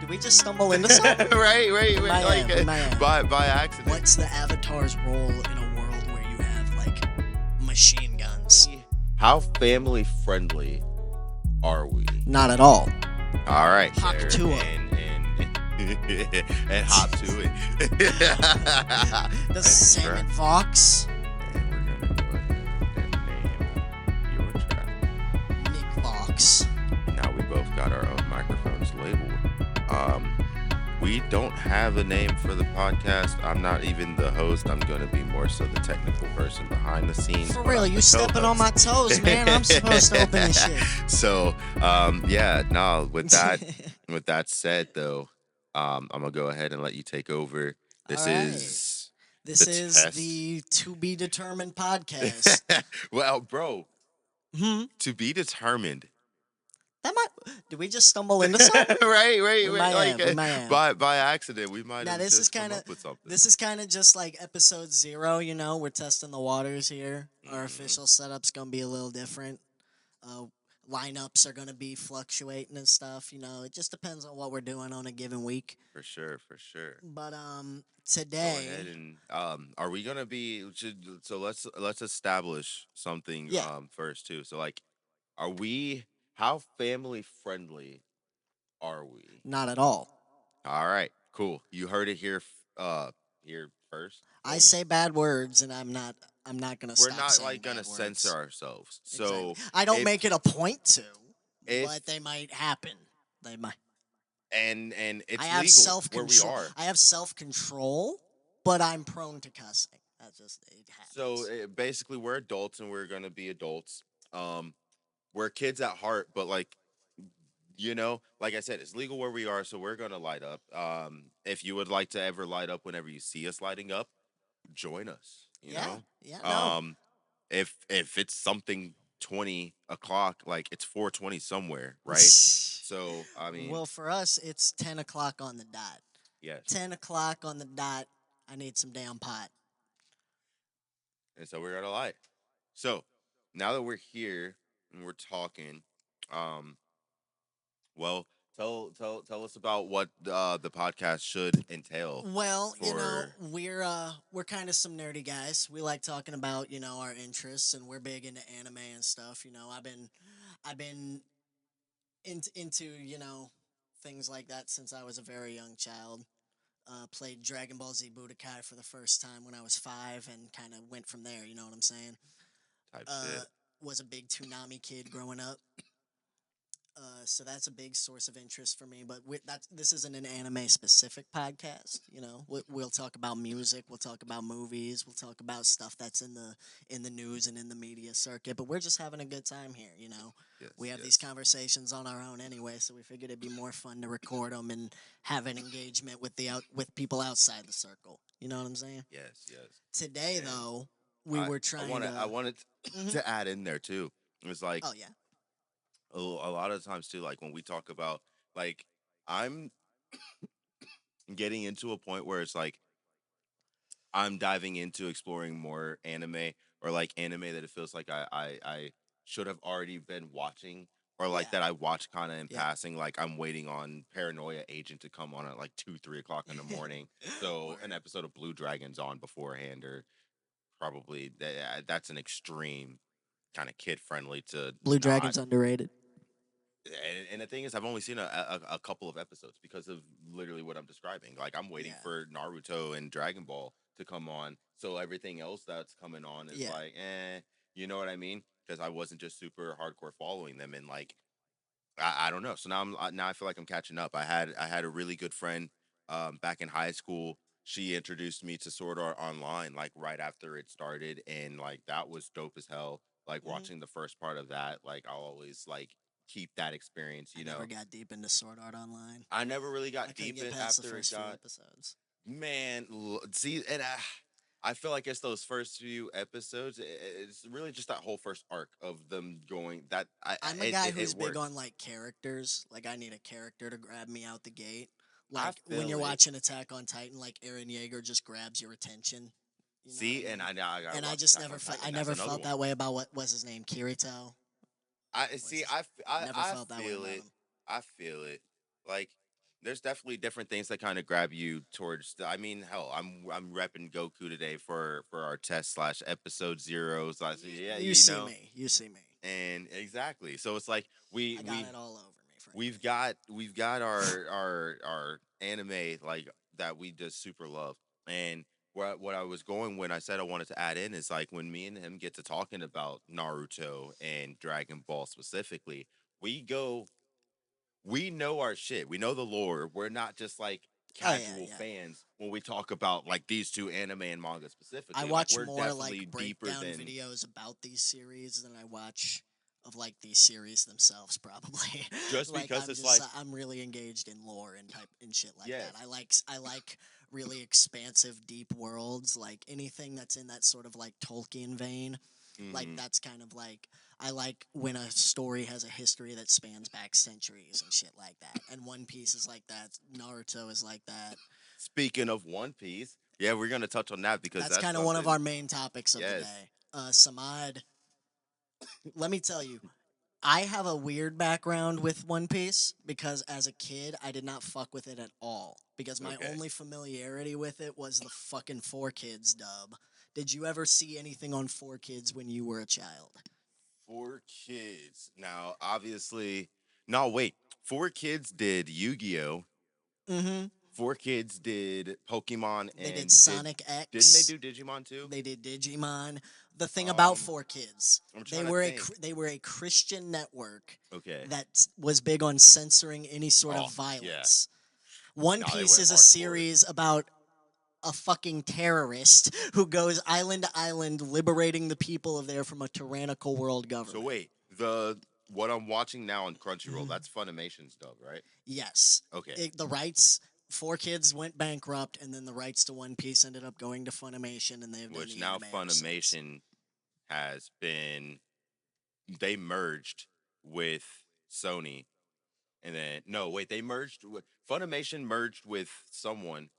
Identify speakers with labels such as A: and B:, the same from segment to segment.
A: Did we just stumble into something?
B: right,
A: We might
B: like
A: have, we might have.
B: by accident.
A: What's the Avatar's role in a world where you have like machine guns?
B: How family friendly are we?
A: Not at all.
B: All right,
A: Hop
B: there,
A: to it.
B: and hop to it.
A: The Salmon Fox.
B: And we're gonna go ahead and name your trap.
A: Nick Fox.
B: Now we both got our own microphones labeled. We don't have a name for the podcast. I'm not even the host. I'm gonna be more so the technical person behind the scenes.
A: For real, you stepping on my toes, man. I'm supposed to open this shit.
B: So, with that said though, I'm gonna go ahead and let you take over. This is
A: the to be determined podcast.
B: Well, bro,
A: Hmm.
B: to be determined.
A: Did we just stumble into something?
B: right.
A: We might have.
B: By accident, we might
A: Now
B: have
A: this
B: just
A: is kind
B: come
A: of
B: up with something.
A: this is kind of just like episode 0. You know, we're testing the waters here. Our official setup's gonna be a little different. Lineups are gonna be fluctuating and stuff. You know, it just depends on what we're doing on a given week.
B: For sure.
A: But
B: Go
A: today,
B: ahead and are we gonna be? So let's establish something
A: Yeah.
B: first too. So like, are we? How family friendly are we?
A: not at all.
B: All right, cool. You heard it here. Here first.
A: I say bad words, and I'm not gonna.
B: We're
A: stop
B: not
A: saying
B: like gonna
A: bad words.
B: censor ourselves. So
A: Exactly. I don't
B: if-
A: make it a point to,
B: if-
A: but they might happen. They might.
B: and it's
A: I have
B: legal
A: self-control.
B: where we are.
A: I have self-control, but I'm prone to cussing. That's just it happens.
B: So basically, we're adults and we're gonna be adults. We're kids at heart, but like, like I said, it's legal where we are, so we're gonna light up. If you would like to ever light up whenever you see us lighting up, join us. You know.
A: No.
B: If it's something 20 o'clock, like it's 4:20 somewhere, right? So I mean,
A: Well, for us, it's 10 o'clock on the dot.
B: yes.
A: 10 o'clock on the dot. I need some damn pot.
B: And so we're gonna light. So now that we're here and we're talking, well, tell us about what the podcast should entail.
A: Well,
B: For-
A: we're kind of some nerdy guys. We like talking about our interests, and we're big into anime and stuff. I've been into things like that since I was a very young child. Played Dragon Ball Z Budokai for the first time when I was 5, and kind of went from there. You know what I'm saying?
B: Type shit.
A: Was a big Toonami kid growing up. So that's a big source of interest for me. But this isn't an anime specific podcast. We'll talk about music. We'll talk about movies. We'll talk about stuff that's in the news and in the media circuit. But we're just having a good time here.
B: Yes,
A: We have
B: yes.
A: these conversations on our own anyway, so we figured it'd be more fun to record them and have an engagement with people outside the circle. You know what I'm saying?
B: Yes.
A: Today,
B: Yeah.
A: though, we were trying
B: I wanted
A: Mhm.
B: to add in there too. It was like
A: Oh yeah.
B: a lot of times too, like when we talk about, like, I'm getting into a point where it's like I'm diving into exploring more anime, or like anime that it feels like I should have already been watching, or like
A: Yeah.
B: that I watch kind of in
A: Yeah.
B: passing. Like I'm waiting on Paranoia Agent to come on at like 2-3 o'clock in the morning. So
A: Word.
B: an episode of Blue Dragon's on beforehand, or probably that's an extreme kind of kid friendly to
A: Blue
B: not.
A: Dragon's underrated.
B: And the thing is, I've only seen a couple of episodes because of literally what I'm describing. Like, I'm waiting
A: Yeah.
B: for Naruto and Dragon Ball to come on, so everything else that's coming on is
A: Yeah.
B: like, you know what I mean? Because I wasn't just super hardcore following them, and like, I don't know. So now I feel like I'm catching up. I had a really good friend back in high school. She introduced me to Sword Art Online like right after it started, and like that was dope as hell. Like
A: Mhm.
B: watching the first part of that, like I'll always like keep that experience.
A: I never got deep into Sword Art Online.
B: I never really
A: I
B: got
A: couldn't
B: deep
A: get
B: in
A: past the
B: after it
A: first few
B: got.
A: episodes.
B: Man, see, and I feel like it's those first few episodes. It's really just that whole first arc of them going. That
A: I'm a guy
B: it
A: who's big
B: works.
A: on like characters. Like I need a character to grab me out the gate.
B: I
A: Like when
B: feel
A: you're
B: it.
A: watching Attack on Titan, like Eren Yeager just grabs your attention. You know
B: See,
A: what I
B: and
A: mean?
B: I now I gotta
A: and I
B: watch
A: just
B: Attack
A: never
B: on
A: felt.
B: Titan.
A: I
B: That's
A: never
B: another
A: felt
B: one.
A: that way about what was his name,
B: I see.
A: Never
B: I
A: felt that way
B: feel
A: about
B: it.
A: him.
B: Like there's definitely different things that kind of grab you towards I mean, hell, I'm repping Goku today for our test slash episode zeros. I say, yeah,
A: You
B: you
A: see
B: know,
A: me. You see me.
B: and exactly. So it's like we
A: I got
B: we
A: it all over me,
B: we've
A: frankly.
B: got we've got our anime like that we just super love. And what I was going when I said I wanted to add in is like when me and him get to talking about Naruto and Dragon Ball specifically, we go we know our shit. We know the lore. We're not just like
A: Oh yeah,
B: casual
A: yeah.
B: fans when we talk about like these two anime and manga
A: I
B: specifically. Like
A: watch
B: we're
A: more like
B: definitely deeper
A: breakdown
B: than
A: videos about these series than I watch of like these series themselves probably.
B: just
A: Like
B: because it's like
A: I'm really engaged in lore and type and shit like that.
B: yes.
A: I like really expansive deep worlds, like anything that's in that sort of like Tolkien vein. Like
B: Hmm.
A: that's kind of like I like when a story has a history that spans back centuries and shit like that. And One Piece is like that. Naruto is like that.
B: Speaking of One Piece, yeah, we're gonna touch on that because
A: That's
B: that's
A: kind of one of
B: something.
A: our main topics of the
B: Yes.
A: day. Samad, let me tell you, I have a weird background with One Piece because as a kid, I did not fuck with it at all. Because my
B: Okay.
A: only familiarity with it was the fucking Four Kids dub. Did you ever see anything on Four Kids when you were a child?
B: Four kids. Now, obviously, no. Wait. Four kids did Yu-Gi-Oh.
A: Mm-hmm.
B: Four kids did Pokemon,
A: They did
B: and
A: Sonic
B: didn't they
A: X.
B: do Digimon too?
A: They did Digimon. The thing about
B: Um,
A: Four Kids,
B: I'm trying to think.
A: They were a Christian network
B: Okay.
A: that was big on censoring any sort of
B: Oh yeah.
A: violence. One
B: No, they
A: Piece
B: went
A: is a
B: hardcore.
A: series about a fucking terrorist who goes island to island liberating the people of there from a tyrannical world
B: So
A: government.
B: wait, the what I'm watching now on Crunchyroll,
A: Mhm.
B: that's Funimation's dub, right?
A: Yes.
B: Okay.
A: The rights, Four Kids went bankrupt, and then the rights to One Piece ended up going to Funimation, and they've done
B: Which
A: the
B: now
A: anime ever since.
B: Funimation has been they merged with Sony, and then no, wait, they merged with Funimation merged with someone.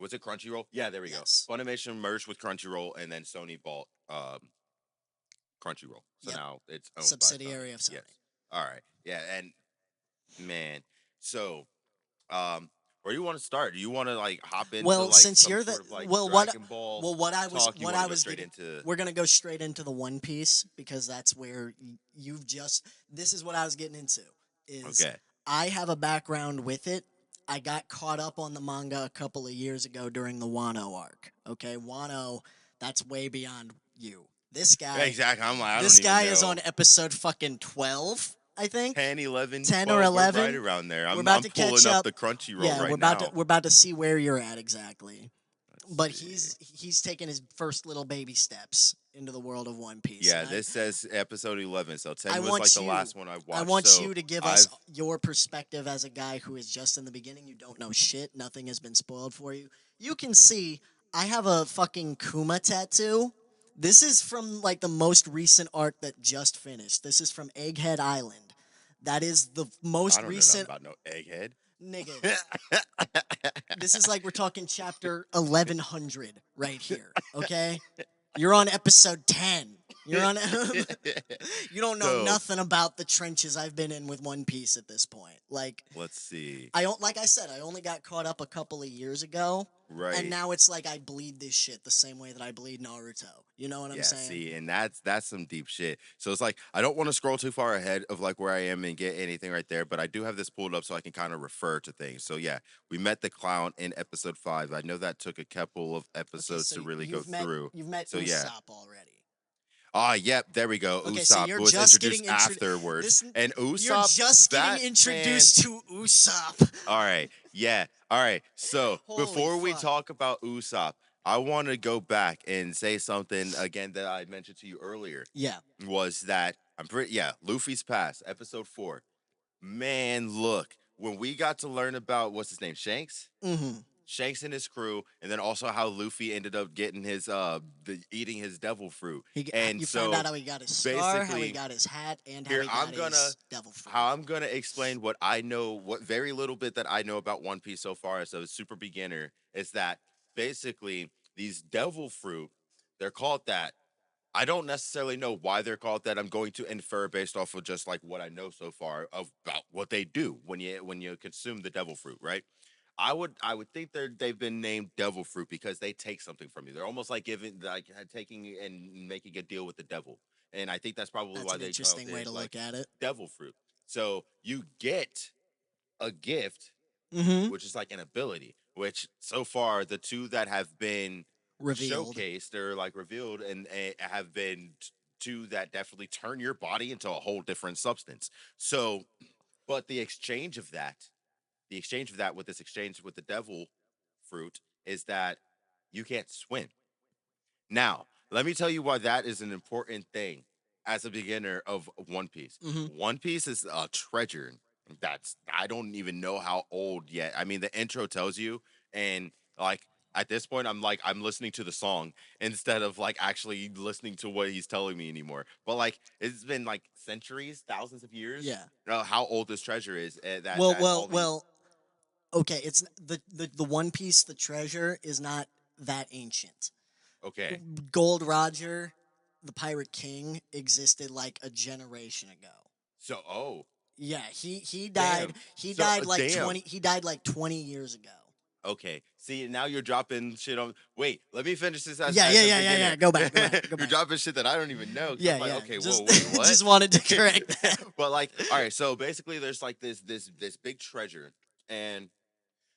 B: Was it Crunchyroll? Yeah, there we go.
A: Yes.
B: Funimation merged with Crunchyroll, and then Sony bought Crunchyroll. So
A: Yep.
B: now it's owned by Sony.
A: Subsidiary of
B: Yes.
A: Sony.
B: All right. Yeah, and man, so where do you want to start? Do you want to like hop into
A: Well,
B: like
A: since
B: some
A: you're the
B: sort of like
A: well,
B: Dragon Ball talk? You
A: what
B: want
A: I
B: to go
A: was
B: straight
A: getting,
B: into
A: we're gonna go straight into the One Piece because that's where you've just. This is what I was getting into. Is
B: okay.
A: I have a background with it. I got caught up on the manga a couple of years ago during the Wano arc. Okay, Wano, that's way beyond you.
B: Exactly. I'm like I don't
A: This
B: even
A: guy is on
B: know.
A: episode fucking 12, I think.
B: 10, 11,
A: 10 or
B: 12. We're right
A: 11.
B: around there.
A: We're
B: I'm
A: about to catch
B: pulling up
A: up.
B: the Crunchyroll
A: Yeah,
B: right now.
A: we're about to see where you're at exactly.
B: Let's
A: But
B: see.
A: he's taken his first little baby steps into the world of One Piece, and
B: Yeah, this says episode 11. So
A: I
B: 10 was like
A: want
B: the
A: you
B: last one I
A: I
B: watched.
A: want
B: So
A: you to give us
B: I've
A: your perspective as a guy who is just in the beginning. You don't know shit. Nothing has been spoiled for you. You can see I have a fucking Kuma tattoo. This is from like the most recent arc that just finished. This is from Egghead Island. That is the
B: I
A: most
B: don't know nothing
A: recent
B: about no egghead.
A: nigga. This is like we're talking chapter 1100 right here, okay? You're on episode 10. You're on You don't know
B: So
A: nothing about the trenches I've been in with One Piece at this point. Like
B: let's see.
A: I don't like I said I only got caught up a couple of years ago and
B: Right.
A: now it's like I bleed this shit the same way that I bleed Naruto. You know what I'm
B: Yeah,
A: saying?
B: see, and that's some deep shit. So it's like I don't want to scroll too far ahead of like where I am and get anything right there, but I do have this pulled up so I can kind of refer to things. So yeah, we met the clown in episode 5. I know that took a couple of
A: Okay,
B: episodes
A: so
B: to really go through.
A: you've met
B: So yeah.
A: Usopp already.
B: Ah, yep, there we go.
A: Okay, so
B: Usopp,
A: you're
B: who was
A: just
B: introduced
A: getting
B: afterwards.
A: this
B: And
A: you're
B: Usopp,
A: just getting
B: that man.
A: introduced to Usopp.
B: All right. Yeah. All right. So
A: Holy
B: before we
A: fuck.
B: talk about Usopp, I want to go back and say something again that I mentioned to you earlier
A: Yeah.
B: was that I'm pretty, yeah, Luffy's past, episode 4. Man, look, when we got to learn about what's his name, Shanks?
A: Mhm.
B: Shanks and his crew, and then also how Luffy ended up getting his eating his devil fruit. And
A: You found out
B: so
A: how he got his scar, how he
B: basically
A: got his hat, and how
B: here
A: he
B: I'm
A: got
B: gonna
A: his devil fruit.
B: how I'm gonna explain what I know, what very little bit that I know about One Piece so far as a super beginner is that basically these devil fruit, they're called that. I don't necessarily know why they're called that. I'm going to infer based off of just like what I know so far about what they do when you consume the devil fruit, right? I would think they've been named devil fruit because they take something from you. They're almost like giving like taking and making a deal with the devil. And I think that's probably
A: That's
B: why
A: an
B: they called
A: interesting way
B: it
A: to
B: like
A: look at it.
B: devil fruit. So you get a gift,
A: Mm-hmm.
B: which is like an ability, which so far the two that have been
A: Revealed.
B: showcased or like revealed and have been two that definitely turn your body into a whole different substance. So, but the exchange of that with this exchange with the devil fruit is that you can't swim. Now, let me tell you why that is an important thing as a beginner of One Piece.
A: Mm-hmm.
B: One Piece is a treasure that's I don't even know how old yet. I mean, the intro tells you, and like at this point, I'm listening to the song instead of like actually listening to what he's telling me anymore. But like it's been like centuries, thousands of years.
A: Yeah.
B: How old this treasure is
A: Well,
B: that
A: well,
B: all these
A: well. Okay, it's the One Piece. The treasure is not that ancient.
B: okay.
A: Gold Roger, the Pirate King, existed like a generation ago.
B: So
A: Yeah, he died.
B: damn.
A: He
B: So
A: died like
B: damn.
A: 20. He died like 20 years ago.
B: Okay. See, now you're dropping shit on. Wait, let me finish this
A: Yeah, yeah,
B: as a
A: yeah, yeah,
B: beginner.
A: yeah. Go back, go back, go
B: You're
A: back.
B: dropping shit that I don't even know because I'm
A: Yeah,
B: like,
A: yeah.
B: okay, whoa,
A: Just
B: wait, what?
A: just wanted to correct that.
B: But like, all right. So basically, there's like this big treasure, and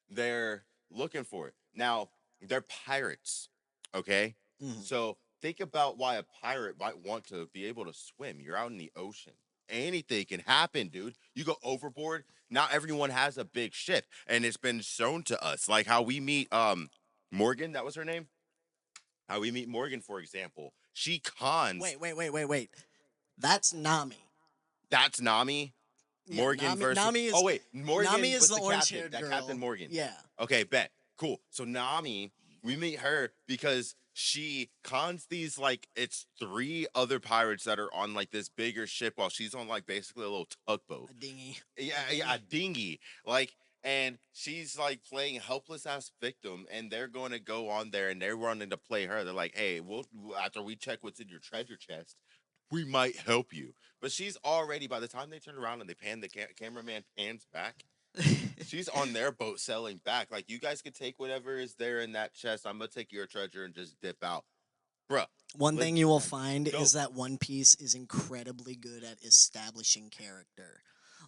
B: they're looking for it. Now, they're pirates, okay?
A: Mhm.
B: So think about why a pirate might want to be able to swim. You're out in the ocean. Anything can happen, dude. You go overboard. Not everyone has a big ship, and it's been shown to us, like how we meet Morgan. That was her name. How we meet Morgan, for example. She cons.
A: Wait. That's Nami.
B: That's Nami.
A: Yeah,
B: Morgan versus. Oh wait,
A: Nami
B: Morgan
A: is
B: was
A: the
B: the
A: orange
B: captain.
A: haired
B: That Captain
A: girl.
B: Morgan.
A: Yeah.
B: Okay, bet. Cool. So Nami, we meet her because she cons these like it's three other pirates that are on like this bigger ship while she's on like basically a little tugboat.
A: A dinghy.
B: Yeah,
A: A
B: yeah, a
A: dinghy.
B: dinghy. Like, and she's like playing helpless ass victim, and they're going to go on there and they're running to play her. They're like, hey, we'll after we check what's in your treasure chest, we might help you. But she's already by the time they turn around and they pan the cameraman pans back, she's on their boat selling back. Like, you guys could take whatever is there in that chest. I'm gonna take your treasure and just dip out, bruh.
A: One thing you will
B: Like,
A: find is
B: dope
A: that One Piece is incredibly good at establishing character.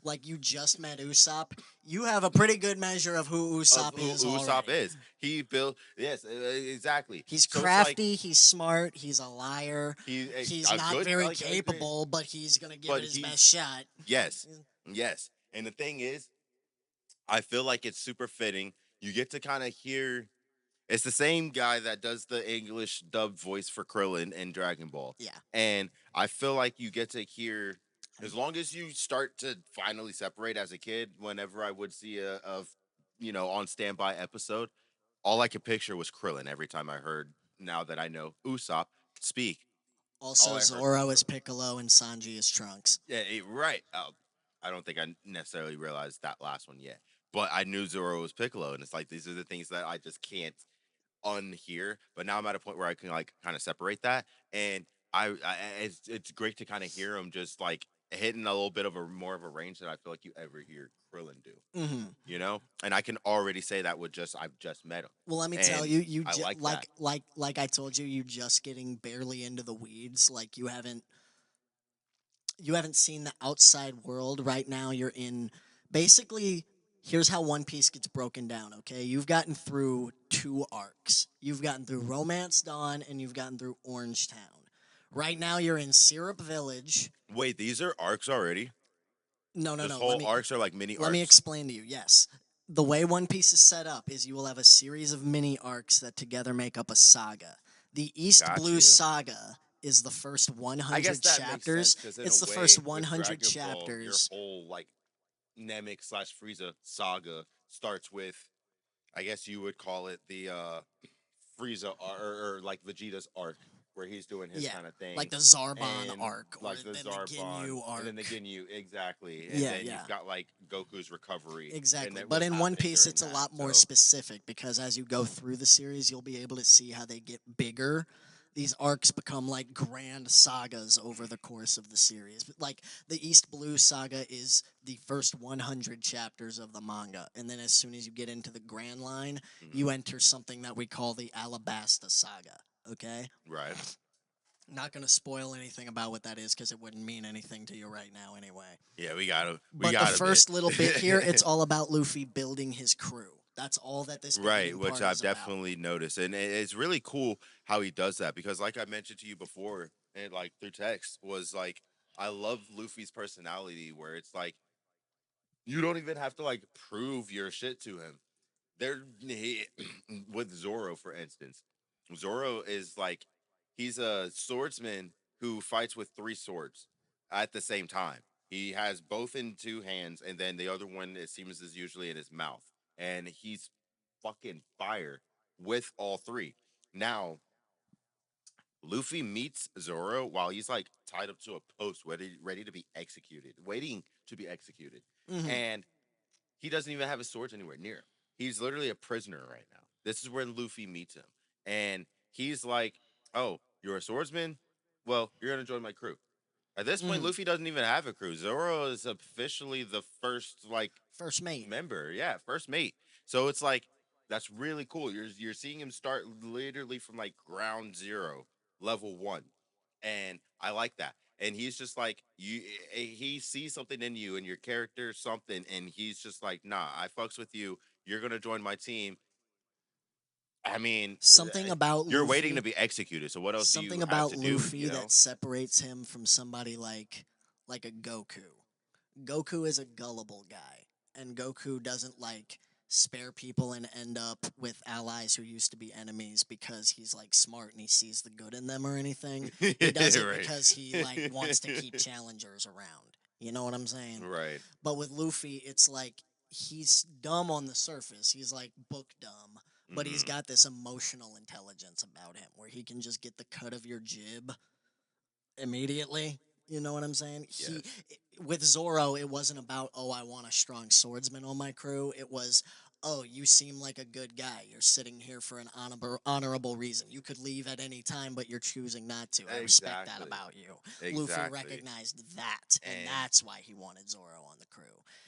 A: Like you just met Usopp, you have a pretty good measure of who
B: of
A: Usopp
B: who
A: is
B: Usopp
A: already.
B: is. He built yes, exactly.
A: He's
B: So it's like
A: crafty, he's smart, he's a liar.
B: he's
A: He's
B: a
A: not
B: good
A: very
B: like a great,
A: capable, but he's gonna give it
B: but
A: his
B: he's
A: best shot.
B: yes, yes. And the thing is, I feel like it's super fitting. You get to kind of hear. It's the same guy that does the English dub voice for Krillin in Dragon Ball,
A: Yeah.
B: and I feel like you get to hear. As long as you start to finally separate as a kid, whenever I would see a on standby episode, all I could picture was Krillin every time I heard. Now that I know Usopp speak, all
A: Also,
B: I heard was
A: Zoro is
B: Krillin.
A: Piccolo and Sanji is Trunks.
B: Yeah, right. I don't think I necessarily realized that last one yet, but I knew Zoro was Piccolo, and it's like these are the things that I just can't unhear. But now I'm at a point where I can like kind of separate that, and it's great to kind of hear him just like hitting a little bit of a more of a range that I feel like you ever hear Krillin do.
A: Hmm.
B: And I can already say that with just I've just met him,
A: Well, let me tell
B: and
A: you,
B: I like that.
A: like I told you, you just getting barely into the weeds. Like you haven't seen the outside world. Right now you're in basically. Here's how One Piece gets broken down, okay? You've gotten through two arcs. You've gotten through Romance Dawn and you've gotten through Orange Town. Right now you're in Syrup Village.
B: Wait, these are arcs already.
A: No, no,
B: This
A: no.
B: whole arcs are like mini
A: Let me
B: arcs.
A: explain to you. Yes. The way One Piece is set up is you will have a series of mini arcs that together make up a saga. The East
B: Got
A: Blue
B: you.
A: Saga is the first
B: I guess
A: 100
B: that makes sense
A: chapters.
B: because in a
A: It's the first
B: way, with
A: 100
B: Dragon Ball, your
A: chapters.
B: whole like Namek slash Frieza saga starts with, I guess you would call it the Frieza or like Vegeta's arc, where he's doing his
A: Yeah.
B: kind of
A: Like
B: thing,
A: the Zarbon
B: and
A: arc or
B: like the
A: then the
B: Zarbon,
A: Ginyu
B: and then the
A: arc.
B: Ginyu, exactly, and
A: Yeah,
B: then
A: yeah.
B: you've got like Goku's recovery, and
A: Exactly.
B: that
A: But
B: what's
A: in One
B: happening
A: Piece,
B: during
A: it's a
B: that.
A: lot more
B: So
A: specific because as you go through the series, you'll be able to see how they get bigger. these arcs become like grand sagas over the course of the series. Like the East Blue saga is the first 100 chapters of the manga, and then as soon as you get into the Grand Line, you
B: Hmm.
A: enter something that we call the Alabasta saga. Okay,
B: Right.
A: not gonna spoil anything about what that is because it wouldn't mean anything to you right now anyway.
B: Yeah, we
A: But the
B: got a bit.
A: first little bit here, it's all about Luffy building his crew. That's all that this
B: Right,
A: beginning
B: which
A: part
B: I've
A: is about.
B: definitely noticed, and it's really cool how he does that because, like I mentioned to you before, and like through text, was like I love Luffy's personality, where it's like you don't even have to like prove your shit to him. With Zoro, for instance, Zoro is like he's a swordsman who fights with three swords at the same time. He has both in two hands, and then the other one, it seems, is usually in his mouth, and he's fucking fire with all three. Now, Luffy meets Zoro while he's like tied up to a post, ready to be executed, waiting to be executed,
A: Hmm.
B: and he doesn't even have his swords anywhere near him. He's literally a prisoner right now. This is when Luffy meets him. And he's like, "Oh, you're a swordsman? Well, you're going to join my crew." At this point,
A: Hmm.
B: Luffy doesn't even have a crew. Zoro is officially the first, like,
A: First mate.
B: member. Yeah, first mate. So it's like, that's really cool. You're seeing him start literally from like ground zero, level one. And I like that. And he's just like he sees something in you and your character something, and he's just like, nah, I fucks with you. You're gonna join my team. I mean,
A: Something about
B: you're waiting to
A: Luffy.
B: be executed. So what else do
A: Something
B: you have
A: about
B: to do?
A: Luffy
B: You
A: that
B: know?
A: separates him from somebody like a Goku. Goku is a gullible guy, and Goku doesn't like spare people and end up with allies who used to be enemies because he's like smart and he sees the good in them or anything. He does it
B: Right.
A: because he like wants to keep challengers around. You know what I'm saying?
B: Right.
A: But with Luffy, it's like he's dumb on the surface. He's like book dumb, but he's
B: Hmm.
A: got this emotional intelligence about him where he can just get the cut of your jib immediately. You know what I'm saying? He
B: Yes.
A: with Zoro, it wasn't about oh I want a strong swordsman on my crew. It was oh you seem like a good guy. You're sitting here for an honorable reason. You could leave at any time, but you're choosing not to. I respect that
B: Exactly.
A: about you. Luffy
B: Exactly.
A: recognized that, and
B: And
A: that's why he wanted Zoro on the crew.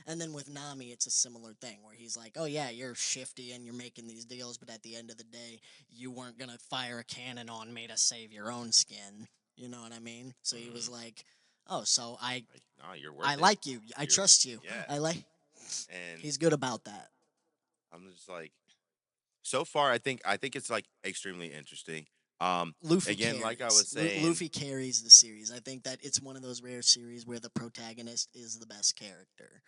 A: And then with Nami, it's a similar thing where he's like, oh yeah, you're shifty and you're making these deals, but at the end of the day, you weren't gonna fire a cannon on me to save your own skin. You know what I mean? So he was
B: mhm,
A: like, "Oh, so
B: like, nah, you're
A: I
B: worth it.
A: like you. I
B: You're
A: trust you.
B: yeah.
A: I like."
B: And
A: He's good about that.
B: I'm just like so far I think it's like extremely interesting.
A: Luffy
B: Again, like I was
A: carries.
B: saying,
A: Luffy carries the series. I think that it's one of those rare series where the protagonist is the best character.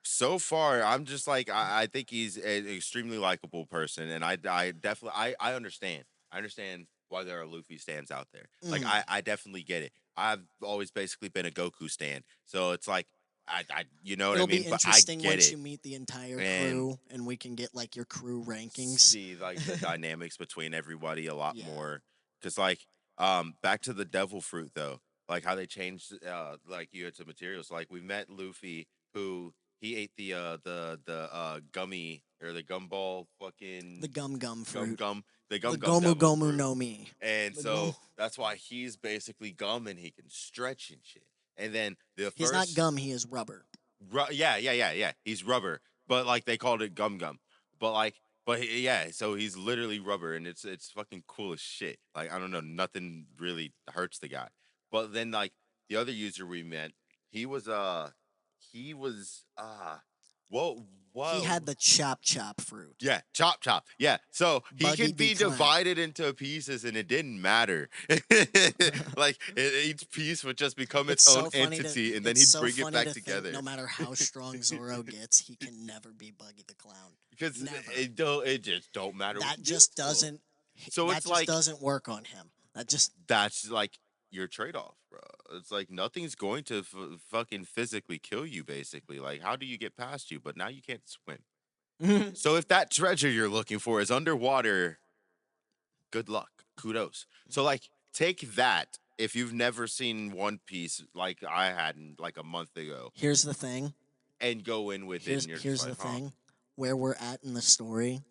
B: so far I'm just like I think he's an extremely likable person, and I definitely I understand. I understand why there are Luffy stands out there. Like
A: Mm.
B: I definitely get it. I've always basically been a Goku stan. So it's like I you know what I
A: It'll be
B: mean? But I
A: interesting
B: get
A: once you
B: it.
A: meet the entire
B: And
A: crew and we can get like your crew rankings.
B: see like the dynamics between everybody a lot
A: Yeah.
B: more, because like back to the devil fruit though, like how they changed like you had some materials, like we met Luffy, who he ate the gummy or the gumball
A: The
B: fucking
A: gum gum
B: gum
A: fruit.
B: gum the
A: The
B: gum gum
A: gomu
B: devil
A: gomu
B: fruit.
A: no mi.
B: And
A: The gum.
B: so that's why he's basically gum and he can stretch and shit. And then the
A: He's not
B: first
A: gum, he is rubber.
B: yeah. He's rubber, but like they called it gum gum. But like, yeah. So he's literally rubber, and it's fucking cool as shit. Like I don't know, nothing really hurts the guy. But then like the other user we met, he was he was whoa
A: He
B: whoa
A: had the chop chop fruit.
B: yeah, chop chop. Yeah. So he
A: Buggy
B: could be
A: decline.
B: divided into pieces and it didn't matter. Like each piece would just become its own entity and then
A: It's
B: he'd
A: so
B: bring it
A: funny
B: back
A: to think
B: together.
A: no matter how strong Zoro gets, he can never be Buggy the Clown.
B: Because
A: Never.
B: it just don't matter what
A: That
B: you do.
A: just doesn't
B: So
A: that
B: it's
A: just
B: like
A: doesn't work on him. That just
B: that's like your trade-off, bro. It's like nothing's going to fucking physically kill you basically. Like how do you get past you? But now you can't swim. So if that treasure you're looking for is underwater, good luck. Kudos. So like take that if you've never seen One Piece like I hadn't like a month ago
A: Here's the thing.
B: and go in with it and you're just
A: Here's
B: like,
A: the
B: huh,
A: thing. Where we're at in the story,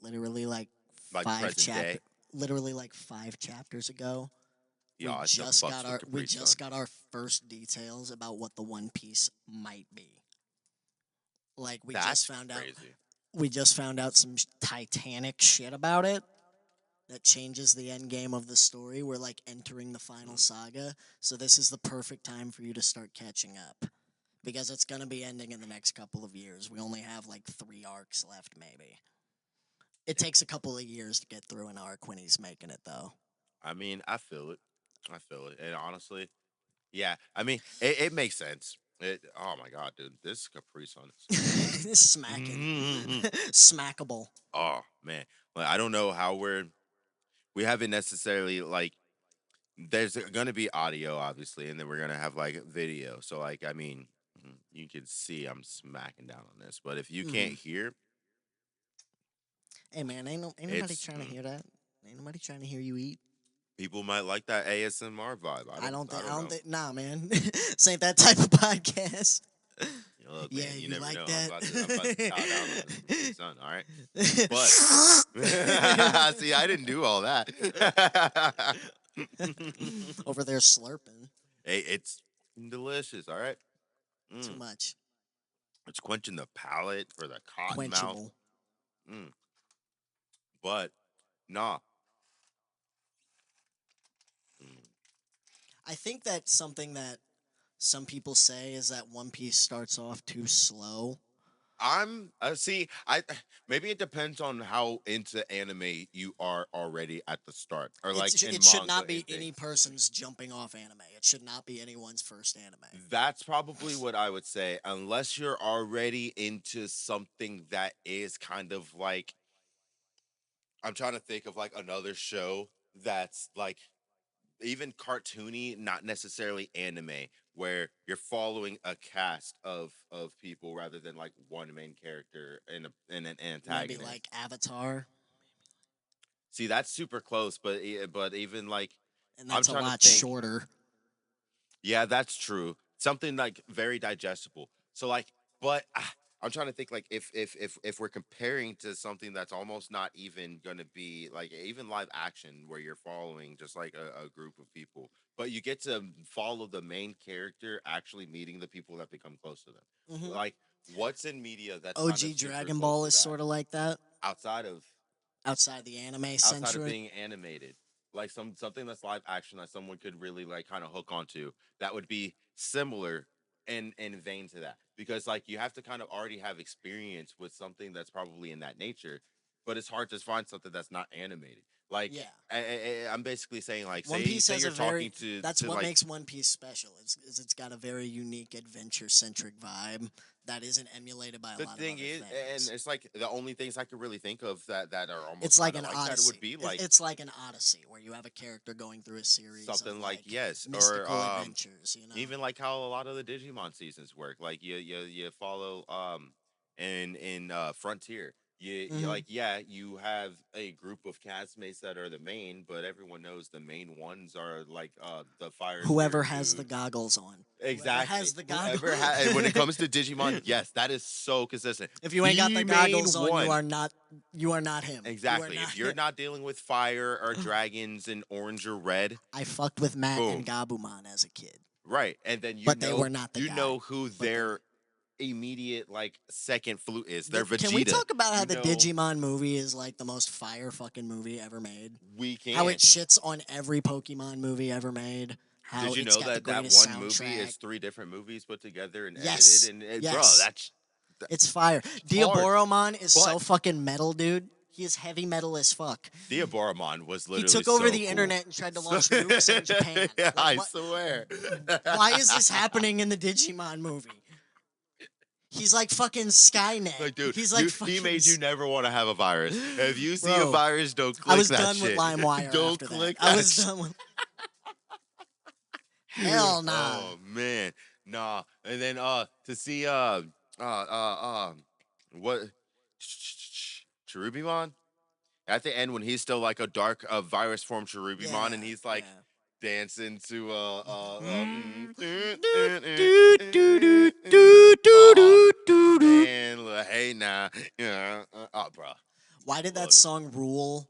A: literally like
B: like
A: five
B: present
A: chapter
B: day.
A: literally like 5 chapters ago,
B: Y'all, it's the Bucks with
A: we
B: Capri
A: just
B: Sun.
A: got our first details about what the One Piece might be. Like
B: That's crazy.
A: we just found out some Titanic shit about it that changes the end game of the story. We're like entering the final
B: Mm.
A: saga, so this is the perfect time for you to start catching up because it's going to be ending in the next couple of years. We only have like 3 arcs left maybe. It takes a couple of years to get through an arc when he's making it though.
B: I mean, I feel it. I feel it. And honestly, yeah, I mean, it makes sense. Oh my god, dude, this Capri Sun is
A: Smacking.
B: so.
A: Smackable.
B: Oh man, like I don't know how we haven't necessarily like. There's gonna be audio, obviously, and then we're gonna have like video. So like, I mean, you can see I'm smacking down on this, but if you can't
A: Mhm.
B: hear,
A: Hey man, ain't nobody
B: it's
A: trying to hear that. Ain't nobody trying to hear you eat.
B: people might like that ASMR vibe. I
A: I
B: don't
A: don't
B: know.
A: think. Nah, man. This ain't that type of podcast.
B: Look,
A: Yeah,
B: man, you
A: you
B: never
A: like
B: know.
A: that?
B: I'm about to chow down on this Capri Sun. All right, but see, I didn't do all that.
A: Over there slurping.
B: Hey, it's delicious. All right,
A: Too
B: mm.
A: much.
B: It's quenching the palate for the cotton mouth.
A: Quenchable.
B: Mm. But nah, mm.
A: I think that's something that some people say is that One Piece starts off too slow.
B: I'm see. I maybe it depends on how into anime you are already at the start, or like in
A: It should
B: manga
A: not be
B: and
A: any
B: things.
A: person's jumping off anime. It should not be anyone's first anime.
B: That's probably what I would say, unless you're already into something that is kind of like I'm trying to think of like another show that's like even cartoony, not necessarily anime, where you're following a cast of people rather than like one main character and an
A: Maybe
B: antagonist.
A: like Avatar,
B: See, that's super close, but even like
A: and
B: I'm
A: that's a
B: trying to
A: lot
B: think.
A: shorter.
B: Yeah, that's true. Something like very digestible. So like, but I'm trying to think like if we're comparing to something that's almost not even going to be like even live action where you're following just like a group of people, but you get to follow the main character actually meeting the people that become close to them.
A: Hmm.
B: Like, what's in media that's kind of
A: OG
B: super
A: Dragon
B: close
A: Ball
B: to
A: is
B: that
A: sort of like that
B: outside of
A: outside the anime
B: outside of
A: century.
B: being animated, like something that's live action that someone could really like kind of hook onto, that would be similar in vein to that, because like you have to kind of already have experience with something that's probably in that nature, but it's hard to find something that's not animated. Like
A: Yeah.
B: I'm basically saying like
A: One
B: say
A: Piece has
B: you're
A: a very
B: talking to
A: that's what
B: like
A: makes One Piece special. It's got a very unique adventure centric vibe that isn't emulated by a
B: the
A: lot of
B: thing
A: other
B: is, and
A: things.
B: it's like the only things I could really think of that are almost
A: It's like
B: kind of
A: an
B: like that would
A: odyssey.
B: be like
A: It's like an odyssey where you have a character going through a series of
B: something like
A: like
B: yes, or
A: mystical adventures, you know.
B: even like how a lot of the Digimon seasons work. Like you follow in Frontier. You
A: Hmm.
B: like yeah, you have a group of castmates that are the main, but everyone knows the main ones are like the fire
A: Whoever
B: spirit
A: has the
B: dudes.
A: goggles on. Whoever
B: Exactly.
A: has the goggles.
B: Whoever when it comes to Digimon, yes, that is so consistent.
A: If you ain't got
B: The
A: the
B: main
A: goggles on,
B: one.
A: you are not him. You are
B: Exactly.
A: not
B: If you're not dealing with fire or dragons in orange or red,
A: I fucked with Matt and
B: boom.
A: Gabumon as a kid,
B: Right. And then
A: but they were not the
B: you
A: guy.
B: know who
A: But they were.
B: their immediate like second flute is. They're
A: Can we
B: Vegeta.
A: talk about how
B: You
A: the
B: know
A: Digimon movie is like the most fire fucking movie ever made?
B: we
A: How it
B: can.
A: shits on every Pokemon movie ever made. How
B: Did you
A: it's
B: know
A: got the
B: that that
A: greatest
B: one movie
A: soundtrack.
B: is three different movies put together and edited
A: Yes,
B: and bro,
A: yes,
B: that's
A: it's fire.
B: it's hard.
A: Diaboromon is so
B: But
A: fucking metal, dude. He is heavy metal as fuck.
B: Diaboromon was
A: He
B: literally
A: took over
B: so
A: the
B: cool.
A: internet and tried to
B: So,
A: launch nukes in Japan.
B: yeah,
A: Like
B: I
A: what?
B: swear.
A: Why is this happening in the Digimon movie? He's like fucking Skynet.
B: Like, dude,
A: He's like
B: he
A: fucking.
B: made you never want to have a virus. If you see a
A: Bro,
B: virus, don't
A: I
B: click
A: was
B: that
A: done with
B: shit.
A: LimeWire
B: Don't
A: after that.
B: click
A: I
B: that
A: was
B: shit.
A: done with. Hell nah.
B: Oh man, nah. And then to see what Cherubimon at the end when he's still like a dark virus form Cherubimon and
A: Yeah,
B: he's like
A: yeah.
B: dancing to
A: Do, do, do, do, do, do,
B: oh
A: do, do, do.
B: man, hey nah, yeah, oh bro,
A: Why did that
B: look,
A: song rule?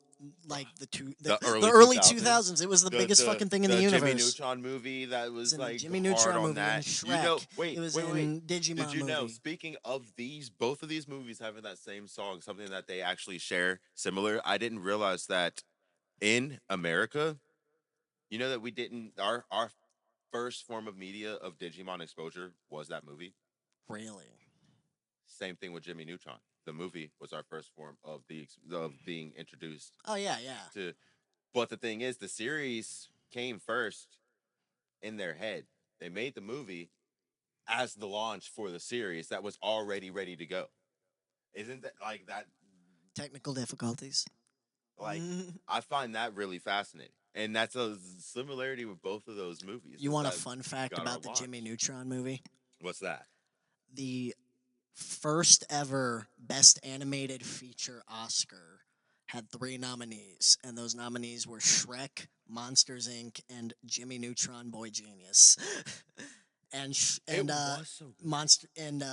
A: like
B: The
A: the
B: early two
A: early
B: thousands,
A: 2000s. It was the
B: the
A: biggest
B: the
A: fucking thing in the
B: the Jimmy
A: universe.
B: Neutron movie that
A: It was
B: was
A: in the
B: like
A: Jimmy
B: hard
A: Neutron
B: on
A: movie. It was in
B: that. You know,
A: Shrek. It
B: wait,
A: was
B: wait, wait.
A: in
B: Did
A: Digimon
B: you know?
A: movie.
B: Speaking of these, both of these movies having that same song, something that they actually share similar. I didn't realize that in America, you know that we didn't our first form of media of Digimon exposure was that movie.
A: Really?
B: Same thing with Jimmy Neutron. The movie was our first form of of being introduced
A: Oh yeah, yeah.
B: to. But the thing is, the series came first in their head. They made the movie as the launch for the series that was already ready to go. Isn't that like that?
A: Technical difficulties.
B: Like I find that really fascinating, and that's a similarity with both of those movies.
A: You
B: Is
A: want a
B: that
A: fun fact
B: got our
A: about the Jimmy
B: launch?
A: Neutron movie?
B: What's that?
A: The first ever Best Animated Feature Oscar had three nominees, and those nominees were Shrek, Monsters Inc., and Jimmy Neutron Boy Genius.
B: It
A: and
B: was so good.
A: Monster and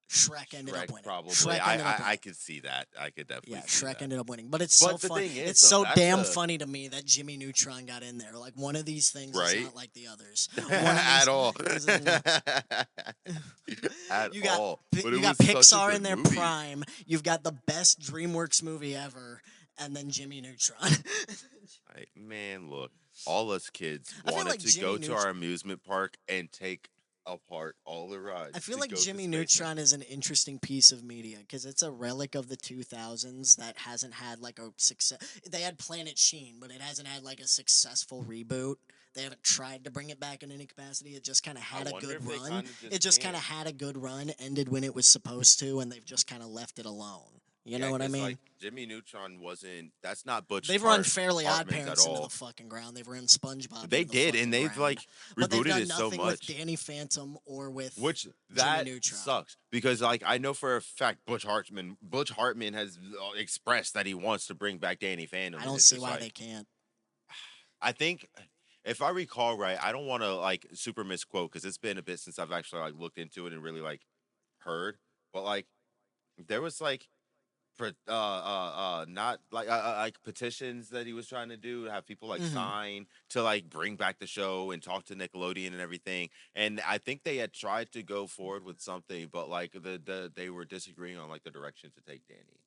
A: Shrek ended
B: Shrek
A: up winning.
B: probably.
A: Shrek ended up
B: I
A: winning.
B: could see that. I could
A: Yeah,
B: definitely see
A: Shrek
B: that.
A: ended up winning. But it's so
B: But the
A: fun.
B: thing is,
A: It's
B: though,
A: so
B: that's
A: damn
B: a
A: funny to me that Jimmy Neutron got in there. Like one of these things is
B: right
A: not like the others. One of
B: at
A: these
B: all,
A: is
B: at
A: you got
B: all. But it
A: you got
B: was such a
A: Pixar in
B: good
A: their
B: movie.
A: prime. You've got the best DreamWorks movie ever, and then Jimmy Neutron.
B: Man, look, all us kids
A: I feel
B: wanted
A: like
B: to
A: Jimmy
B: go to
A: Neutron.
B: our amusement park and take apart all the
A: I
B: rides
A: feel
B: to
A: like
B: go to
A: Jimmy
B: Space
A: Neutron
B: Mountain.
A: is an interesting piece of media because it's a relic of the 2000s that hasn't had like a success. They had Planet Sheen, but it hasn't had like a successful reboot. They haven't tried to bring it back in any capacity. It just kind of
B: I
A: had a
B: wonder
A: good
B: if they
A: run.
B: kind of
A: It
B: just
A: just kind of
B: can't.
A: had a good run, ended when it was supposed to, and they've just kind of left it alone. You know
B: Yeah,
A: what I
B: because like
A: mean?
B: Jimmy Neutron wasn't. That's not Butch
A: They've run Fairly Odd
B: Hartman's at
A: Parents into the
B: all.
A: fucking ground. They've run SpongeBob
B: They
A: into the
B: did, and
A: fucking
B: they've
A: ground.
B: like
A: But they've
B: rebooted
A: done
B: it so
A: nothing with
B: much.
A: Danny Phantom or with
B: Which
A: Jimmy
B: that
A: Neutron.
B: sucks because like I know for a fact Butch Hartman has expressed that he wants to bring back Danny
A: I
B: Phantom, and
A: don't
B: it's
A: see
B: just
A: why they
B: like
A: can't.
B: I think if I recall right, I don't want to like super misquote because it's been a bit since I've actually like looked into it and really like heard, but like there was like not like petitions that he was trying to do, have people like
A: Hmm.
B: sign to like bring back the show and talk to Nickelodeon and everything. And I think they had tried to go forward with something, but like they were disagreeing on like the direction to take Danny,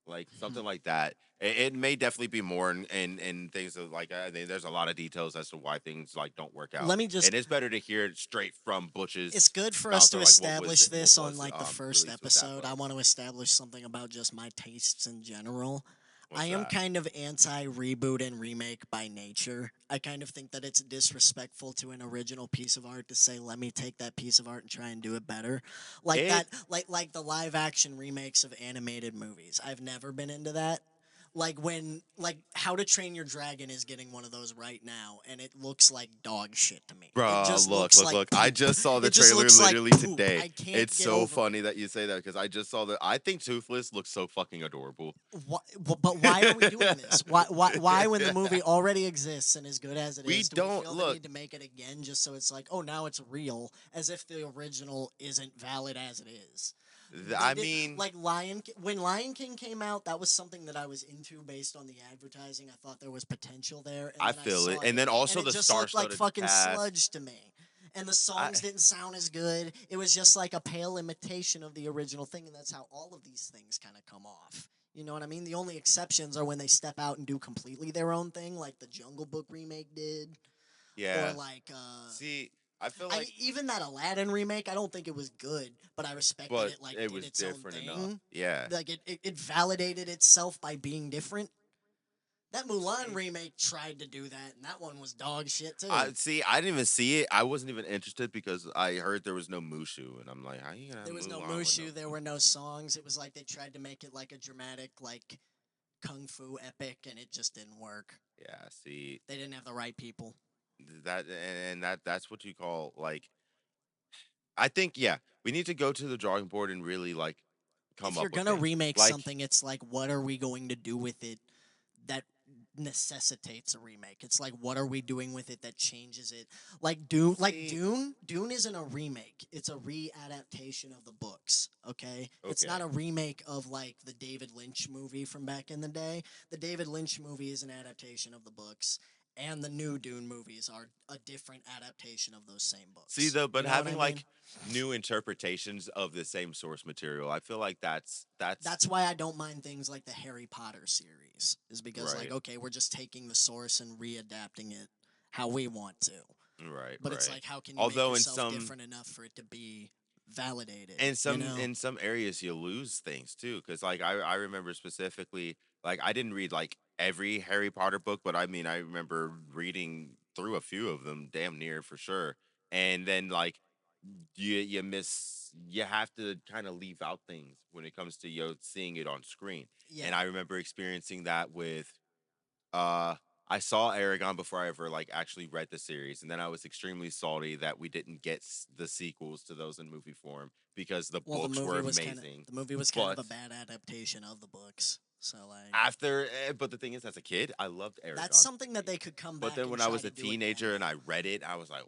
B: like something like that. It may definitely be more and things of like I think there's a lot of details as to why things like don't work out,
A: Let me just.
B: and it's better to hear it straight from
A: It's
B: Butch's
A: good for us
B: mouth
A: to
B: or like what was
A: establish
B: what
A: this on
B: was
A: like the first
B: released with that
A: episode. I
B: book.
A: want to establish something about just my tastes in general. I
B: What's
A: am
B: that?
A: kind of anti reboot and remake by nature. I kind of think that it's disrespectful to an original piece of art to say, "Let me take that piece of art and try and do it better." Like
B: It
A: that, like the live action remakes of animated movies. I've never been into that. Like How to Train Your Dragon is getting one of those right now, and it looks like dog shit to me. It
B: Bruh,
A: just
B: look,
A: looks
B: look,
A: like
B: look. I
A: poop.
B: just saw the
A: It just
B: trailer
A: looks like
B: literally
A: poop.
B: today.
A: I can't
B: It's
A: get
B: so
A: over it.
B: funny that you say that because I just saw the. I think Toothless looks so fucking adorable.
A: But why are we doing this? Why, when the movie already exists and as good as it
B: We
A: is, do we
B: don't
A: feel the
B: look.
A: need to make it again just so it's like, oh, now it's real, as if the original isn't valid as it is? They
B: I
A: did
B: mean,
A: like when Lion King came out, that was something that I was into based on the advertising. I thought there was potential there, and
B: I
A: then I
B: feel it,
A: saw
B: and
A: it,
B: then
A: and
B: also
A: it
B: the
A: just looked like
B: star-studded
A: fucking
B: cast.
A: sludge to me. And the
B: I
A: songs didn't sound as good. It was just like a pale imitation of the original thing, and that's how all of these things kind of come off. You know what I mean? The only exceptions are when they step out and do completely their own thing, like the Jungle Book remake did, or
B: yeah.
A: like
B: See, I feel
A: I
B: like,
A: even that Aladdin remake, I don't think it was good, but I respect that
B: but
A: it like
B: it
A: did
B: was
A: its own
B: different enough.
A: thing.
B: Yeah.
A: Like it validated itself by being different. That Mulan
B: See,
A: remake tried to do that, and that one was dog shit
B: I
A: too.
B: see. I didn't even see it. I wasn't even interested because I heard there was no Mushu, and I'm like, how you gonna have
A: There was no
B: Mulan with no?
A: Mushu, there were no songs. It was like they tried to make it like a dramatic like kung fu epic, and it just didn't work.
B: Yeah. See,
A: They didn't have the right people.
B: that and that's what you call like I think yeah, we need to go to the drawing board and really like come
A: If you're
B: up with
A: gonna
B: things.
A: remake
B: Like
A: something, it's like, what are we going to do with it that necessitates a remake. It's like, what are we doing with it that changes it? Like Dune,
B: See,
A: Dune isn't a remake. It's a readaptation of the books. Okay, it's not
B: okay.
A: a remake of like the David Lynch movie from back in the day. The David Lynch movie is an adaptation of the books, and the new Dune movies are a different adaptation of those same
B: See
A: books.
B: though,
A: You
B: but
A: know what I
B: having
A: mean?
B: like new interpretations of the same source material, I feel like that's
A: That's why I don't mind things like the Harry Potter series, is because like,
B: right,
A: okay, we're just taking the source and readapting it how we want to.
B: right,
A: But it's
B: right.
A: like, how can you make
B: Although
A: yourself different enough for it to be validated? You know?
B: in some areas you lose things too, because like I remember specifically, like I didn't read like every Harry Potter book, but I mean I remember reading through a few of them, damn near for sure. And then like you have to kind of leave out things when it comes to seeing it on screen. And
A: Yeah.
B: I remember experiencing that with uh I saw Aragon before I ever like actually read the series, and then I was extremely salty that we didn't get the sequels to those in movie form because the
A: Well,
B: books were amazing.
A: the movie was kind of
B: But
A: a bad adaptation of the books. So like,
B: but the thing is, as a kid, I loved
A: that's
B: Aragon.
A: something that they could come
B: But
A: back
B: then
A: and
B: when I
A: try
B: was
A: to
B: a
A: do again
B: teenager and I
A: though.
B: read it, I was like,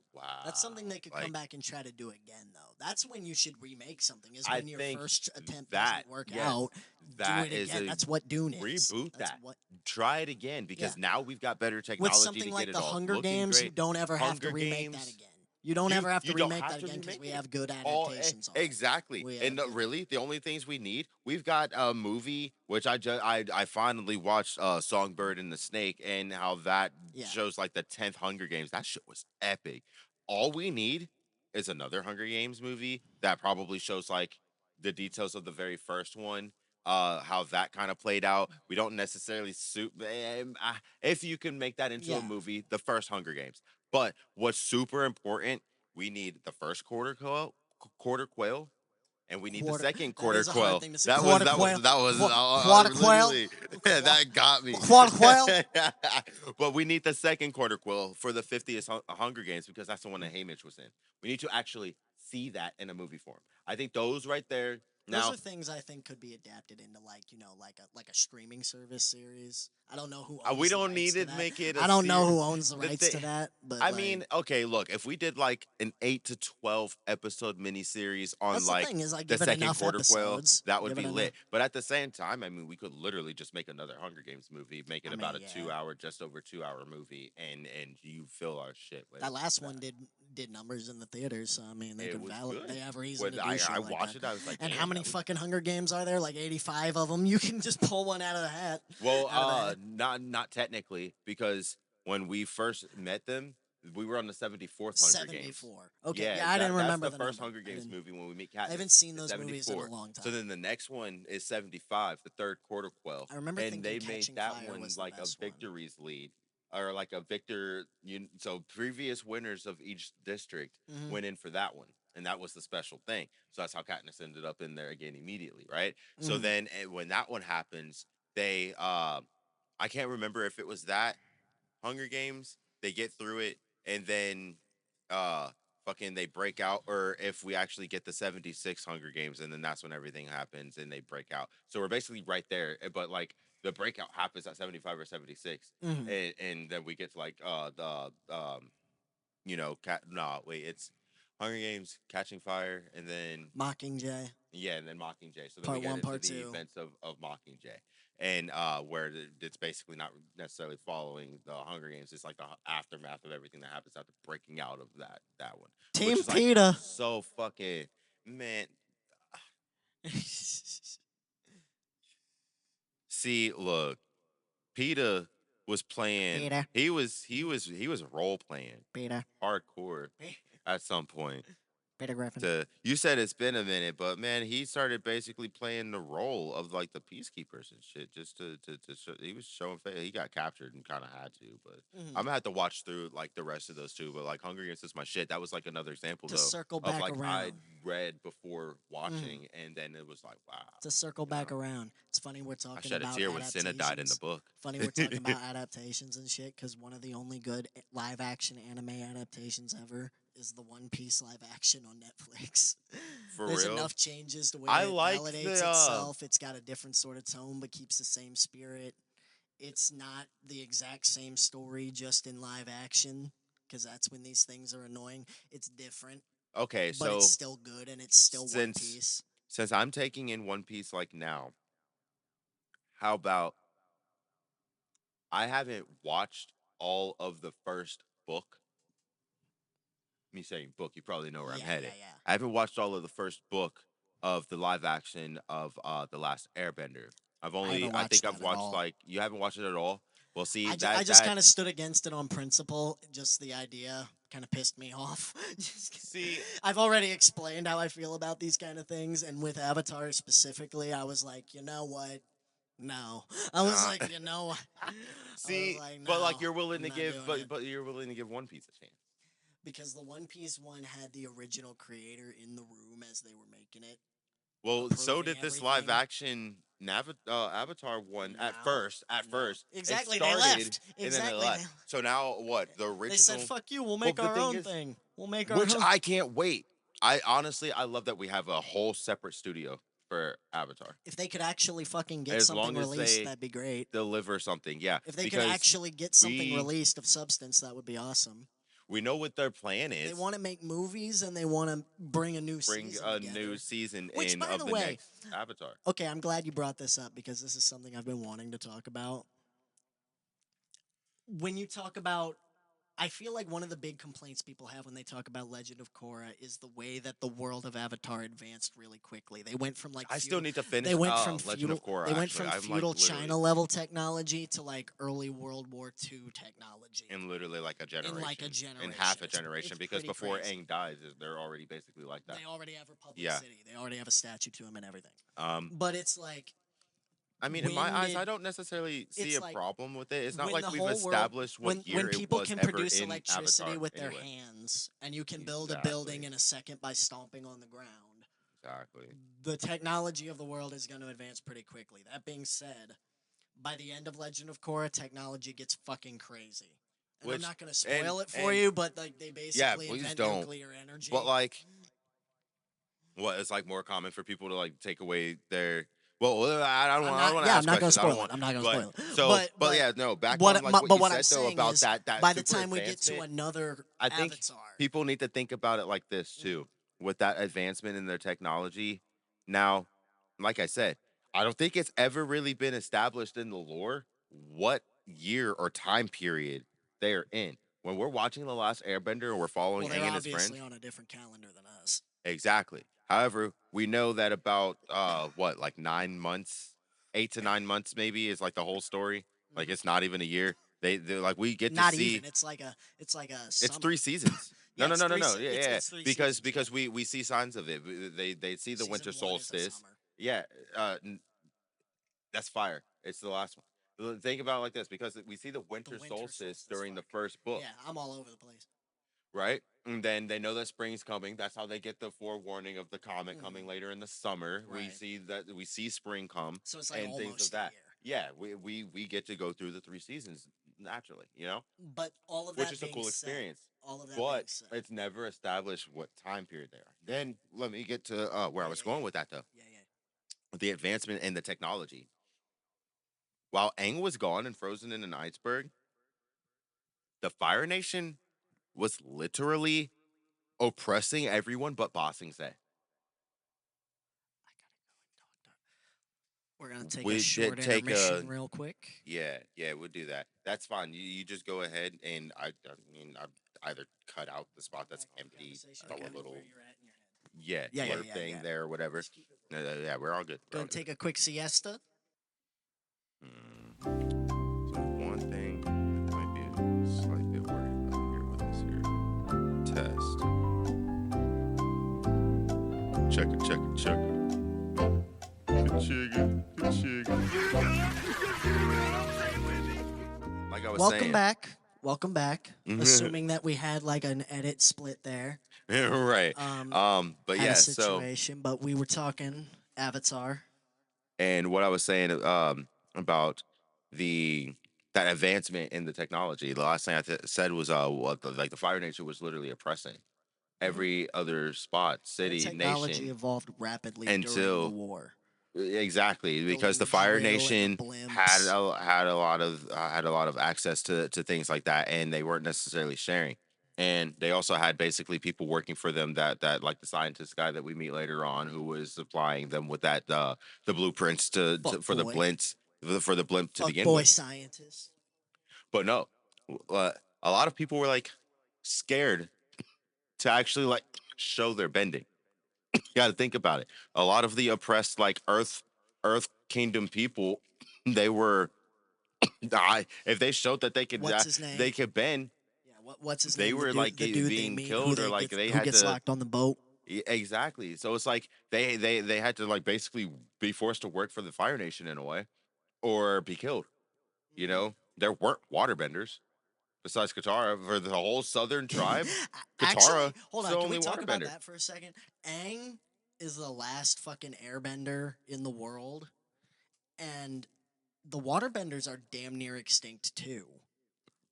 A: That's something
B: wow,
A: they could come
B: like
A: back and try to do again though. That's when you should remake something. Is
B: I
A: when your
B: think
A: first attempt
B: that
A: doesn't work
B: yes,
A: out, do
B: that
A: it
B: is
A: again.
B: a
A: That's what Dune is.
B: reboot
A: That's
B: that.
A: what
B: Try it again
A: Yeah.
B: because now we've got better
A: With
B: technology to
A: something
B: get
A: like
B: it
A: the
B: all
A: Hunger
B: looking
A: Games, you
B: great.
A: don't ever have to
B: Hunger
A: remake that
B: Games,
A: again. You don't ever have to
B: you don't
A: remake
B: have
A: that
B: to
A: again because
B: remake
A: we
B: it.
A: have good
B: All
A: adaptations already.
B: exactly,
A: We
B: and
A: have good.
B: really, the only things we need, we've got a movie which I finally watched, Songbird and the Snake, and how that
A: Yeah.
B: shows like the 10th Hunger Games. That shit was epic. All we need is another Hunger Games movie that probably shows like the details of the very first one. How that kind of played out. We don't necessarily if you can make that into a
A: Yeah.
B: movie, the first Hunger Games. But what's super important, we need the first quarter quail, and we need the
A: Quarter.
B: second
A: That
B: quarter
A: is a hard
B: quail.
A: thing to say.
B: That was
A: Quarter
B: that was
A: quail.
B: that was
A: Quarter quail.
B: literally
A: Qua-
B: that got me.
A: Quarter quail.
B: But we need the second quarter quail for the 50th Hunger Games because that's the one that Haymitch was in. We need to actually see that in a movie form. I think those right there.
A: Those
B: Now,
A: are things I think could be adapted into like, like a streaming service series. I don't know who
B: we
A: owns the
B: don't need
A: rights to
B: to
A: that.
B: make it a
A: I don't know
B: series.
A: who owns the
B: The
A: rights to
B: thing,
A: that, but
B: I
A: like,
B: mean, okay, look, if we did like an 8 to 12 episode miniseries on
A: that's the
B: like
A: thing is like,
B: the
A: give it
B: second
A: enough
B: quarter quail,
A: episodes.
B: that would
A: Give it
B: be
A: enough.
B: lit. But at the same time, I mean, we could literally just make another Hunger Games movie, make
A: I
B: it
A: mean,
B: about a
A: yeah.
B: 2 hour, just over 2 hour movie, and you fill our shit with
A: That last one
B: that.
A: did numbers in the theaters, so I mean they
B: It
A: could
B: was
A: they
B: good.
A: have reason
B: When
A: to do
B: I
A: shit like
B: watched
A: that.
B: it, I was like,
A: And how
B: damn,
A: many
B: that was
A: fucking Hunger Games are there? Like 85 of them. You can just pull one out of the hat.
B: well,
A: Out of the hat.
B: not technically because when we first met them, we were on the 74th Hunger Games.
A: 74. Okay,
B: Yeah,
A: yeah, I didn't
B: that's
A: remember
B: the
A: the
B: first
A: number.
B: Hunger Games movie when we meet
A: I haven't
B: Katniss.
A: seen
B: It's
A: those movies in a
B: 74.
A: long
B: So
A: time.
B: then the next one is 75, the third quarter quell.
A: I remember
B: And
A: thinking
B: they made
A: Catching
B: that
A: Fire
B: one
A: was the
B: like a
A: best one.
B: victories lead or like a victor. So previous winners of each district
A: Hmm.
B: went in for that one. And that was the special thing. So that's how Katniss ended up in there again immediately, right? So
A: Hmm.
B: then when that one happens, they I can't remember if it was that Hunger Games, they get through it, and then uh fucking they break out, or if we actually get the 76 Hunger Games, and then that's when everything happens and they break out. So we're basically right there, but like the breakout happens at 75 or 76,
A: Hmm.
B: and then we get to like the cat no wait it's Hunger Games, Catching Fire, and then
A: Mockingjay,
B: yeah, and then Mockingjay. So then we
A: part
B: get
A: one,
B: into
A: part
B: the
A: two.
B: events of Mockingjay, and where it's basically not necessarily following the Hunger Games. It's like the aftermath of everything that happens after breaking out of that one, which
A: Team
B: is like
A: PETA.
B: so fucking man. See, look, PETA was playing.
A: PETA.
B: He was role playing
A: PETA.
B: hardcore at some point.
A: PETA Griffin.
B: To you said it's been a minute, but man, he started basically playing the role of like the peacekeepers and shit. Just to show, he was showing face. He got captured and kind of had to, but
A: Hmm.
B: I'm gonna have to watch through like the rest of those two. But like Hunger Games is my shit. That was like another example
A: To
B: though
A: circle
B: of
A: back
B: like I
A: around.
B: read before
A: Hmm.
B: watching, and then it was like wow,
A: To circle
B: you
A: back
B: know.
A: around. It's funny we're
B: I
A: talking
B: shed a
A: about
B: tear when Cinna died in the
A: adaptations.
B: book.
A: Funny we're talking about adaptations and shit because one of the only good live action anime adaptations ever is the One Piece live action on Netflix.
B: For
A: There's
B: real,
A: enough changes to where
B: I
A: it
B: like
A: validates
B: the
A: itself. It's got a different sort of tone but keeps the same spirit. it's not the exact same story just in live action because that's when these things are annoying. It's different,
B: Okay,
A: but it's
B: so
A: still good and it's still One
B: since
A: Piece.
B: since I'm taking in One Piece like now, how about I haven't watched all of the first book. Me saying book, you probably know where I'm
A: Yeah, yeah,
B: headed.
A: yeah.
B: I haven't watched all of the first book of the live action of The Last Airbender.
A: I haven't
B: I
A: watched
B: think I've
A: that at
B: watched
A: all.
B: like you haven't watched it at all. Well, see
A: I
B: that
A: just
B: that
A: kind of stood against it on principle. Just the idea kind of pissed me off.
B: see
A: I've already explained how I feel about these kind of things, and with Avatar specifically, I was like, you know what? No. I was
B: uh,
A: like, you know what? I was
B: see,
A: like,
B: but like
A: no,
B: you're willing
A: I'm
B: to
A: not
B: give,
A: doing it.
B: but you're willing to give One Piece a chance.
A: Because the One Piece one had the original creator in the room as they were making it,
B: Well, so
A: approving
B: did this live
A: everything.
B: action Avatar one at
A: No,
B: first. At
A: no.
B: first, it
A: Exactly, they
B: started
A: left.
B: and then it
A: Exactly,
B: left. So now what? The
A: they said,
B: original.
A: fuck you, we'll
B: Well,
A: make
B: the
A: our
B: thing
A: own
B: is,
A: thing. We'll make our
B: which
A: own.
B: I can't wait. I honestly, I love that we have a whole separate studio for Avatar.
A: If they could actually fucking get
B: As
A: something
B: long as
A: released,
B: they
A: that'd be great.
B: deliver something, yeah.
A: If they could
B: Because
A: actually get something
B: we
A: released of substance, that would be awesome.
B: we know what their plan
A: They
B: is.
A: want to make movies and they want to bring a new
B: Bring
A: season
B: a new
A: together.
B: season
A: Which,
B: in
A: by
B: of
A: the
B: the
A: way,
B: next Avatar.
A: okay, I'm glad you brought this up because this is something I've been wanting to talk about. When you talk about I feel like one of the big complaints people have when they talk about Legend of Korra is the way that the world of Avatar advanced really quickly. They went from like
B: I still
A: feudal
B: need to
A: they
B: finish
A: went from
B: Legend of
A: feudal
B: Korra.
A: they went
B: Actually,
A: from
B: I'm like
A: feudal
B: literally
A: China level technology to like early World War II technology
B: in literally like a
A: in like a
B: generation, in half
A: generation.
B: a generation,
A: It's
B: because
A: pretty
B: before
A: crazy.
B: Aang dies, they're already basically like that.
A: They already have Republic
B: Yeah.
A: City. They already have a statue to him and everything.
B: Um.
A: But it's like
B: I mean, in my
A: when
B: eyes,
A: did
B: I don't necessarily see
A: it's
B: a
A: like
B: problem with it. It's not
A: when
B: like
A: the
B: we've
A: whole world
B: established what
A: when
B: year it
A: people
B: was
A: can
B: ever
A: produce
B: in
A: electricity
B: Avatar.
A: with their
B: Anyway.
A: hands and you can build a building
B: Exactly.
A: in a second by stomping on the ground,
B: Exactly.
A: the technology of the world is going to advance pretty quickly. That being said, by the end of Legend of Korra, technology gets fucking crazy. And I'm
B: Which
A: not going to
B: and
A: spoil it for
B: and
A: you, but like they
B: yeah,
A: basically
B: please
A: invent
B: don't.
A: nuclear
B: But
A: energy.
B: like, what it's like more common for people to like take away their. Well, I don't want to
A: I'm
B: ask
A: not going to
B: questions. I don't
A: spoil it.
B: want.
A: I'm not going to
B: But
A: spoil it.
B: so, but
A: But
B: yeah, no. Back on like what
A: but
B: you
A: what I'm
B: said though
A: saying
B: about
A: is
B: that
A: by the
B: super
A: time we get to
B: advancement.
A: another
B: I think
A: Avatar,
B: people need to think about it like this
A: mhm,
B: too. With that advancement in their technology, now, like I said, I don't think it's ever really been established in the lore what year or time period they are in. When we're watching The Last Airbender and we're
A: well,
B: following
A: they're
B: Aang and his
A: obviously
B: friends,
A: on a different calendar than us.
B: exactly. However, we know that about what, like 9 months, 8 to 9 months maybe is like the whole story. Like
A: Mhm.
B: it's not even a year. They're like we get to
A: Not
B: see
A: even. It's like a
B: it's
A: summer.
B: 3 seasons. No,
A: Yeah,
B: no,
A: it's
B: no, no, no. Yeah, yeah.
A: it's three
B: Because
A: seasons. Yeah,
B: we see signs of it. They see the
A: season
B: winter
A: one is a
B: solstice.
A: summer.
B: Yeah, that's fire. It's the last one. Think about it like this, because we see the
A: The
B: winter
A: winter
B: solstice
A: solstice.
B: during the
A: Fuck.
B: first book,
A: Yeah, I'm all over the place.
B: right? And then they know that spring's coming. That's how they get the forewarning of the comet coming
A: Hmm.
B: later in the summer.
A: Right.
B: We see spring come
A: So it's like
B: and things of
A: almost a
B: that.
A: year.
B: Yeah, we get to go through the 3 seasons naturally,
A: But all of
B: which
A: that
B: is a
A: being
B: cool
A: said,
B: experience.
A: all of that being
B: But
A: said,
B: it's never established what time period they are. Then let me get to where
A: yeah,
B: I
A: yeah,
B: was going
A: yeah,
B: with that though.
A: yeah, yeah.
B: The advancement in the technology. While Aang was gone and frozen in an iceberg, the Fire Nation was literally oppressing everyone but Bossing Say.
A: I gotta go and talk to. We're gonna take a
B: We did
A: short
B: take a
A: intermission real quick.
B: yeah, yeah, we'll do that. That's fine. You just go ahead and I mean I either cut out the spot
A: Hop
B: that's
A: back in the
B: empty,
A: conversation.
B: throw
A: Okay.
B: a little
A: Where you're at in your head.
B: yeah
A: Yeah, yeah,
B: blurb
A: yeah,
B: thing
A: yeah.
B: there or whatever.
A: Just keep it.
B: Yeah, we're all good. We're
A: Go
B: all
A: and
B: good.
A: take a quick siesta.
B: Mm. So one thing I might be a slight bit worried about here with this here test. Check it, check it, check it. Ka-chigga, like I was
A: Welcome
B: saying.
A: back. Welcome back. Assuming that we had like an edit split there.
B: Right.
A: Um,
B: But
A: had a
B: yeah, so
A: situation, but we were talking Avatar.
B: and what I was saying about the that advancement in the technology. The last thing said was what like the Fire Nation was literally oppressing
A: Mhm.
B: every other spot,
A: Their
B: city,
A: technology
B: nation
A: evolved rapidly during the
B: until
A: war.
B: exactly, because
A: building
B: the
A: the
B: Fire
A: drill and the
B: Nation
A: blimps.
B: had a lot of access to things like that, and they weren't necessarily sharing. And they also had basically people working for them that like the scientist guy that we meet later on, who was supplying them with that the blueprints
A: Fuck
B: for the
A: boy.
B: blimps for the blimp to
A: Fuck
B: begin
A: boy
B: with.
A: scientist.
B: But no, a lot of people were like scared to actually like show their bending. You got to think about it. A lot of the oppressed like Earth Kingdom people, they were if they showed that
A: What's his
B: they
A: name?
B: could bend,
A: Yeah, what's his
B: they
A: name?
B: were like
A: The dude they
B: being
A: meet
B: killed, or like they
A: who
B: had
A: gets
B: to.
A: locked on the boat.
B: Exactly. So it's like they had to like basically be forced to work for the Fire Nation in a way, or be killed. You
A: Mhm.
B: know, there weren't waterbenders besides Katara for the whole southern tribe.
A: Actually,
B: Katara
A: hold
B: is
A: on.
B: the
A: Can we
B: only
A: talk about
B: waterbender.
A: that for a second? Aang is the last fucking airbender in the world, and the waterbenders are damn near extinct too.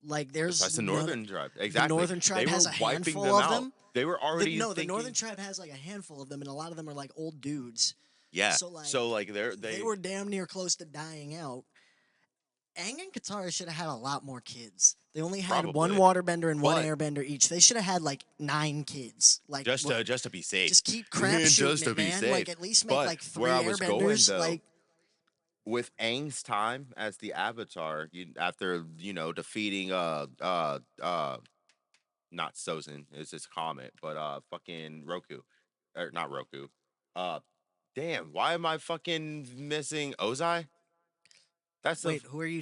A: Like, there's
B: Besides the
A: none.
B: northern tribe,
A: The
B: exactly.
A: northern
B: They
A: tribe
B: were
A: has a
B: wiping
A: handful
B: them
A: of
B: out.
A: them.
B: They were already
A: The northern
B: thinking,
A: tribe has like a handful of them, and a lot of them are like old dudes.
B: yeah.
A: So like,
B: So like
A: they
B: they
A: were damn near close to dying out. Aang and Katara should have had a lot more kids. They only had one
B: probably,
A: waterbender and one
B: but
A: airbender each. They should have had like 9 kids. Like,
B: just to be safe,
A: just keep crap shooting
B: just to
A: it,
B: be
A: man. Like,
B: safe.
A: at least make
B: But
A: like
B: where
A: three
B: I was going
A: airbenders.
B: though,
A: Like,
B: with Aang's time as the Avatar, after defeating not Sozin, it's his comet, but fucking Roku, or not Roku, uh damn, why am I fucking missing Ozai? That's
A: wait, who are you?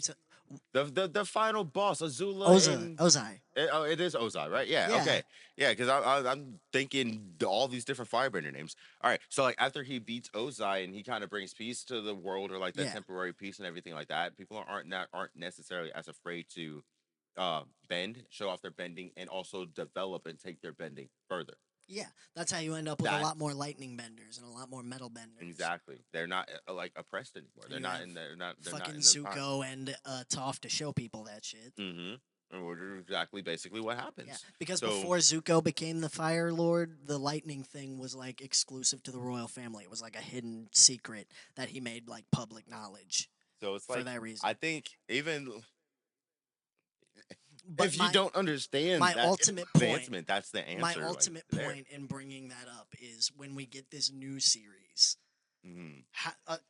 B: the final boss, Azula
A: Oza,
B: and
A: Ozai.
B: oh, it is Ozai, right? Yeah,
A: Yeah,
B: okay, yeah, because I'm thinking all these different Firebender names. All right, so like after he beats Ozai and he kind of brings peace to the world, or like that
A: yeah,
B: temporary peace and everything like that, people aren't necessarily as afraid to bend, show off their bending, and also develop and take their bending further.
A: yeah. That's how you end up with a
B: That
A: lot more lightning benders and a lot more metal benders.
B: exactly. They're not like oppressed anymore.
A: And you have
B: They're not
A: fucking
B: in the time.
A: Zuko and Toph to show people that shit.
B: Mm-hmm. And which is exactly basically what
A: Yeah,
B: happens.
A: because
B: So
A: before Zuko became the Fire Lord, the lightning thing was like exclusive to the royal family. It was like a hidden secret that he made like public knowledge
B: it's
A: for
B: like
A: that reason.
B: I think even
A: But
B: if you don't understand
A: my
B: that
A: ultimate point,
B: advancement, that's the
A: my
B: answer. Like
A: ultimate
B: there.
A: point in bringing that up is when we get this new series.
B: Mm-hmm.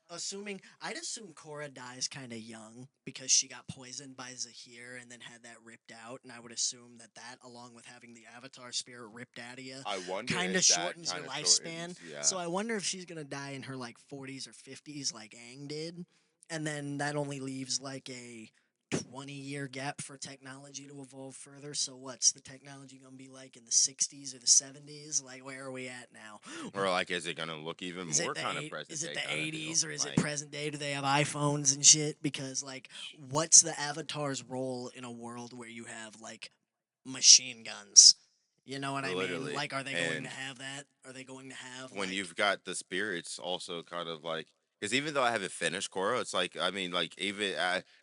A: Assuming I'd assume Korra dies kind of young because she got poisoned by Zahir and then had that ripped out, and I would assume that along with having the Avatar spirit ripped out of you,
B: I wonder
A: kind of
B: if that
A: shortens your
B: kind of
A: lifespan.
B: shortens. Yeah.
A: So I wonder if she's gonna die in her like 40s or 50s like Aang did, and then that only leaves like a 20-year gap for technology to evolve further. So what's the technology gonna be like in the 60s or the 70s? Like, where are we at now?
B: Or like, is it gonna look even more kind of present
A: Is it
B: day
A: the
B: kind of deal?
A: 80s or is it
B: Like,
A: present day? Do they have iPhones and shit? Because like, what's the Avatar's role in a world where you have like machine guns? You know what I mean?
B: literally.
A: Like, are they going to
B: And
A: have that? Are they going to have
B: when
A: like?
B: you've got the spirits also kind of like, because even though I haven't finished Korra, it's like, I mean, like even